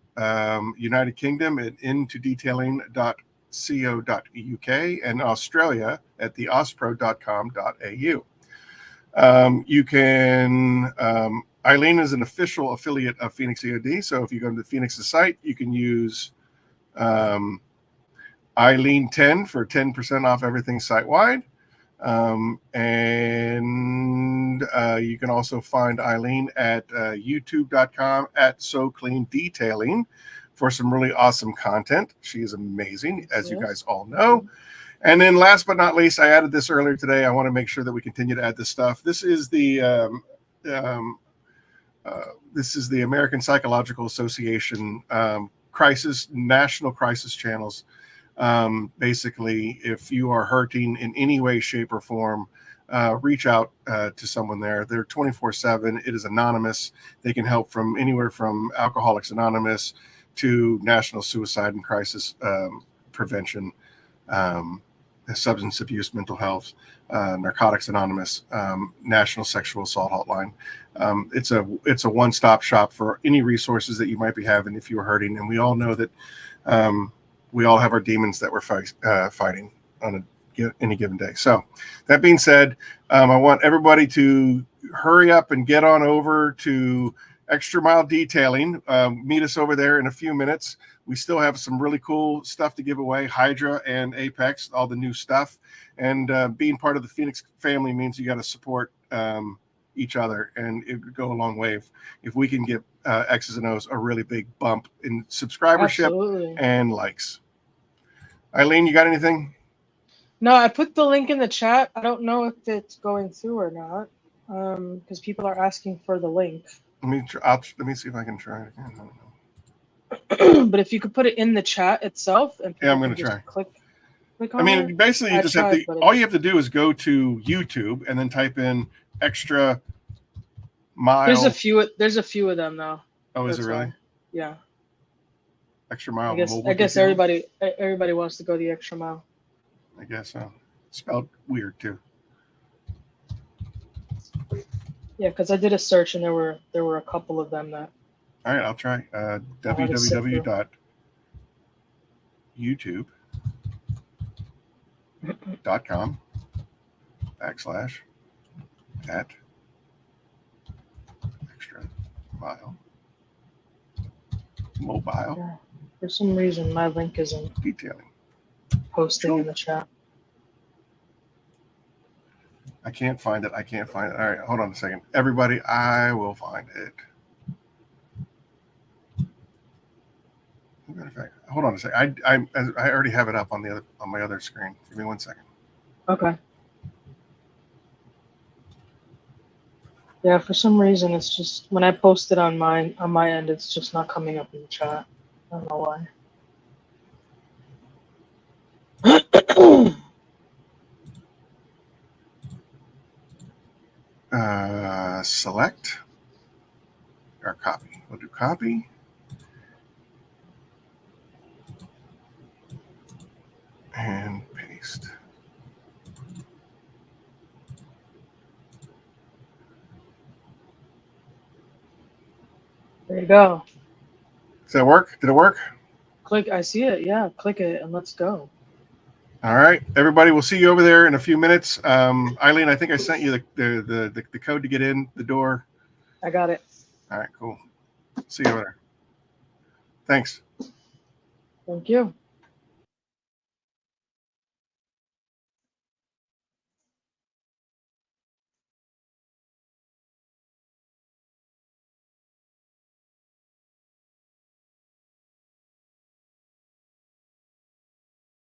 United Kingdom at intodetailing.co.uk, and Australia at theospro.com.au. You can, Eileen is an official affiliate of Phoenix E.O.D. So if you go to Phoenix's site, you can use Eileen 10 for 10% off everything site-wide. And you can also find Eileen at youtube.com at So Clean Detailing for some really awesome content. She is amazing, as you guys all know. And then last but not least, I added this earlier today. I want to make sure that we continue to add this stuff. This is the This is the American Psychological Association national crisis channels. Basically, if you are hurting in any way, shape, or form, reach out to someone there. They're 24/7. It is anonymous. They can help from anywhere from Alcoholics Anonymous to National Suicide and Crisis Prevention, Substance Abuse, Mental Health, Narcotics Anonymous, National Sexual Assault Hotline. It's a one-stop shop for any resources that you might be having if you are hurting. And we all know that we all have our demons that we're fighting on any given day. So that being said, I want everybody to hurry up and get on over to Xtra Mile Detailing. Meet us over there in a few minutes. We still have some really cool stuff to give away. Hydra and Apex, all the new stuff. And being part of the Phoenix family means you got to support each other, and it would go a long way if we can give X's and O's a really big bump in subscribership Absolutely. and likes. Eileen, you got anything? No, I put the link in the chat. I don't know if it's going through or not, because people are asking for the link. Let me see if I can try it again. I don't know. But if you could put it in the chat itself, and Yeah, I'm going gonna to try. Click I on mean, it. basically, you I just tried, have to. but All you have to do is go to YouTube and then type in Xtra Mile. There's a few of them though. Oh, is it That's really? why. Yeah. Xtra Mile. I guess everybody wants to go the extra mile. I guess so. Spelled weird too. Yeah, because I did a search and there were a couple of them that. All right, I'll try. www.youtube.com/@Xtra Mile Mobile. Yeah. For some reason, my link isn't Detailing. posting in the chat. I can't find it. All right, hold on a second. Everybody, I will find it. Matter of fact, hold on a second. I already have it up on my other screen. Give me 1 second. Okay. Yeah, for some reason it's just when I post it on my end, it's just not coming up in the chat. I don't know why. Select or copy. We'll do copy. And paste. There you go. Does that work? Did it work? Click. I see it. Yeah, click it and let's go. All right, everybody. We'll see you over there in a few minutes. Eileen, I think I sent you the code to get in the door. I got it. All right, cool. See you over there. Thanks. Thank you.